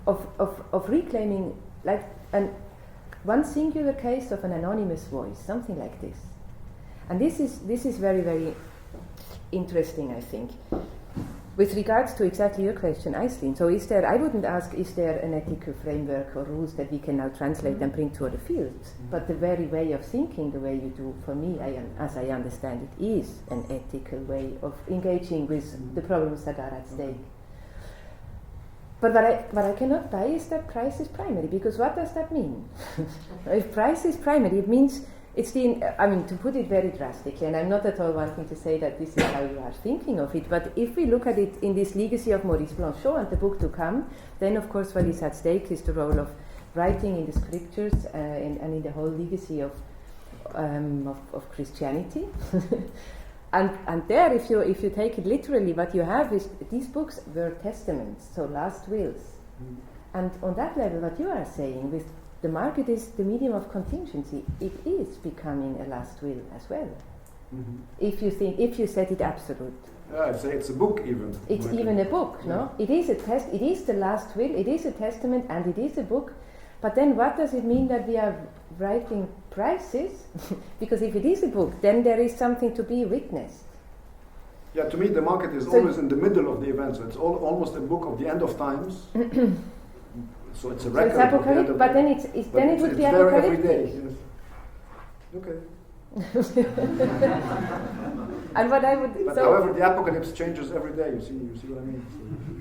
of reclaiming, like one singular case of an anonymous voice, something like this. And this is very, very interesting, I think. With regards to exactly your question, Aislinn, so I wouldn't ask, is there an ethical framework or rules that we can now translate and bring to other fields? But the very way of thinking, the way you do, for me, as I understand it, is an ethical way of engaging with the problems that are at stake. But what I cannot buy is that price is primary, because what does that mean? If price is primary, it means to put it very drastically, and I'm not at all wanting to say that this is how you are thinking of it, but if we look at it in this legacy of Maurice Blanchot and the book to come, then of course what is at stake is the role of writing in the scriptures and in the whole legacy of Christianity. and there, if you take it literally, what you have is these books were testaments, so last wills. And on that level, what you are saying with the market is the medium of contingency. It is becoming a last will as well. If you set it absolute. Yeah, I'd say it's a book even. It's even a book, no? It is it is the last will, it is a testament, and it is a book. But then what does it mean that we are writing prices? Because if it is a book, then there is something to be witnessed. Yeah, to me the market is always in the middle of the event, so it's almost a book of the end of times. So it's a record. So it's apocalyptic, but then it would be apocalyptic. Every day, yes. Okay. And what I would. But however, the apocalypse changes every day. You see what I mean?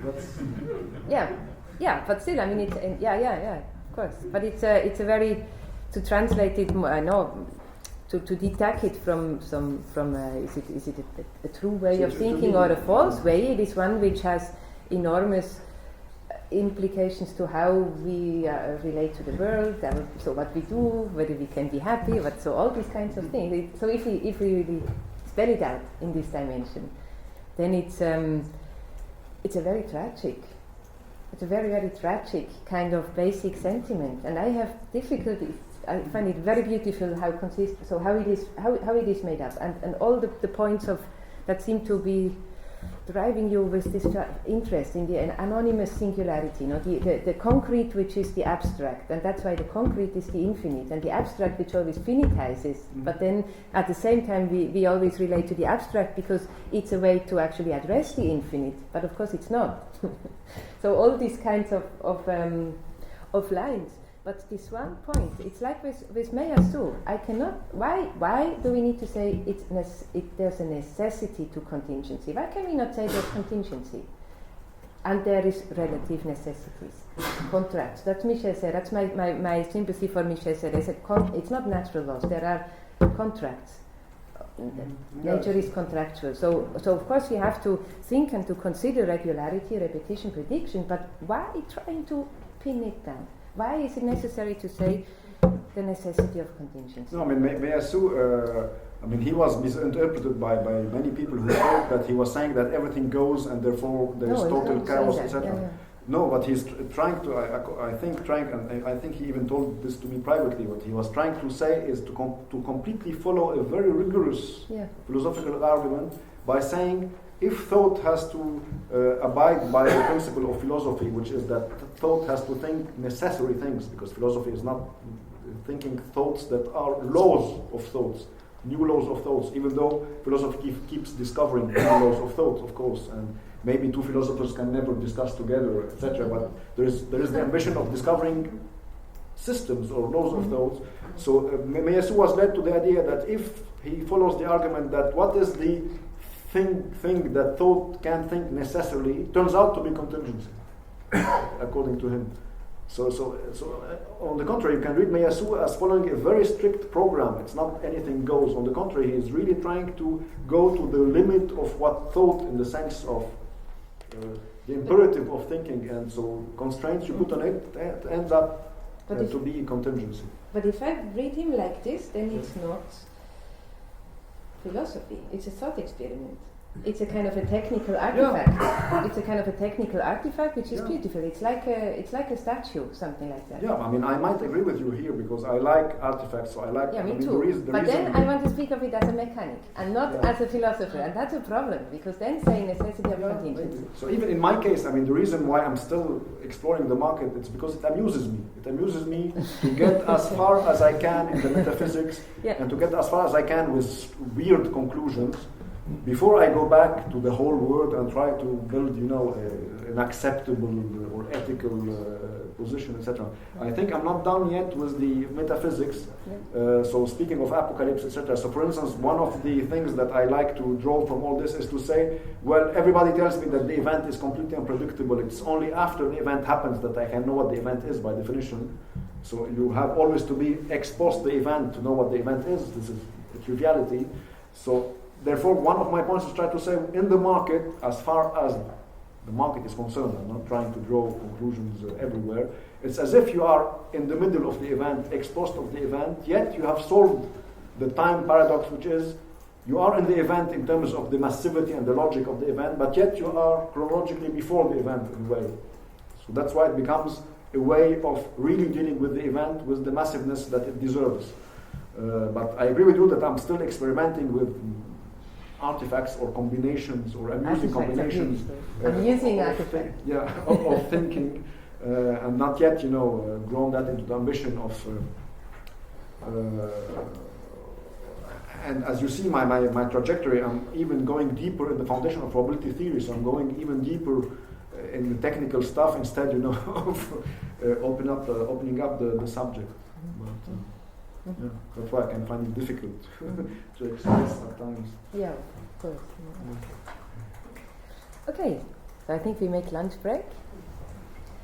So that's but still, I mean, of course. But it's a very, to translate it, to detach it from is it a true way of thinking or a false way? It is one which has enormous implications to how we relate to the world, so what we do, whether we can be happy, so all these kinds of things. So if we really spell it out in this dimension, then it's a very tragic kind of basic sentiment, and I have difficulty. I find it very beautiful how it is made up, and all the points of that seem to be driving you with this interest in the anonymous singularity, the concrete, which is the abstract, and that's why the concrete is the infinite, and the abstract which always finitizes, but then at the same time we always relate to the abstract because it's a way to actually address the infinite, but of course it's not. So all these kinds of lines. But this one point, it's like with Meyasu. I cannot. Why do we need to say there's a necessity to contingency? Why can we not say there's contingency, and there is relative necessities, contracts? That's Michel said. That's my sympathy for Michel said. I said it's not natural laws. There are contracts. Nature is contractual. So of course we have to think and to consider regularity, repetition, prediction. But why trying to pin it down? Why is it necessary to say the necessity of contingency? No, I mean, Meyasu, he was misinterpreted by many people who thought that he was saying that everything goes and therefore there is total chaos, etc. Yeah. No, but he's trying to, I think he even told this to me privately, what he was trying to say is to completely follow a very rigorous philosophical argument by saying, if thought has to abide by the principle of philosophy, which is that thought has to think necessary things, because philosophy is not thinking thoughts that are laws of thoughts, new laws of thoughts, even though philosophy keeps discovering new laws of thought, of course, and maybe two philosophers can never discuss together, etc. But there is the ambition of discovering systems or laws of thoughts. So Meyasu was led to the idea that if he follows the argument that what is the thing that thought can think necessarily, turns out to be contingency, according to him. So on the contrary, you can read Meyasu as following a very strict program. It's not anything goes. On the contrary, he is really trying to go to the limit of what thought, in the sense of the imperative of thinking, and so constraints you put on it ends up to be contingency. But if I read him like this, then it's not philosophy, it's a thought experiment. it's a kind of a technical artifact. It's a kind of a technical artifact which is beautiful. It's like a statue, something like that. Yeah, I mean, I might agree with you here because I like artifacts, so I like. Yeah, me I mean, too. But then I want to speak of it as a mechanic and not as a philosopher, and that's a problem because then saying necessity of contingency. Maybe. So even in my case, I mean, the reason why I'm still exploring the market, it's because it amuses me. It amuses me to get as far as I can in the metaphysics and to get as far as I can with weird conclusions before I go back to the whole world and try to build, an acceptable or ethical position, etc. I think I'm not done yet with the metaphysics. So speaking of apocalypse, etc. So for instance, one of the things that I like to draw from all this is to say, well, everybody tells me that the event is completely unpredictable. It's only after the event happens that I can know what the event is by definition. So you have always to be exposed to the event to know what the event is. This is a triviality. So therefore, one of my points is try to say, in the market, as far as the market is concerned, I'm not trying to draw conclusions everywhere, it's as if you are in the middle of the event, exposed of the event, yet you have solved the time paradox, which is, you are in the event in terms of the massivity and the logic of the event, but yet you are chronologically before the event in a way. So that's why it becomes a way of really dealing with the event with the massiveness that it deserves. But I agree with you that I'm still experimenting with artifacts or combinations or amusing combinations of thinking and not yet grown that into the ambition of and as you see my trajectory, I'm even going deeper in the foundation of probability theory, so I'm going even deeper in the technical stuff instead of opening up the subject. But that's why I can find it difficult to express at times. Yeah, of course. Okay, so I think we make lunch break.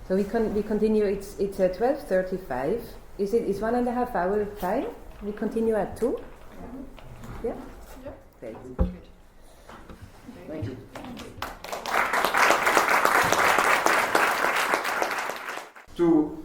So we continue. It's 12:35. It's 1.5 hour time. We continue at 2. Yeah. Great. Thank you. To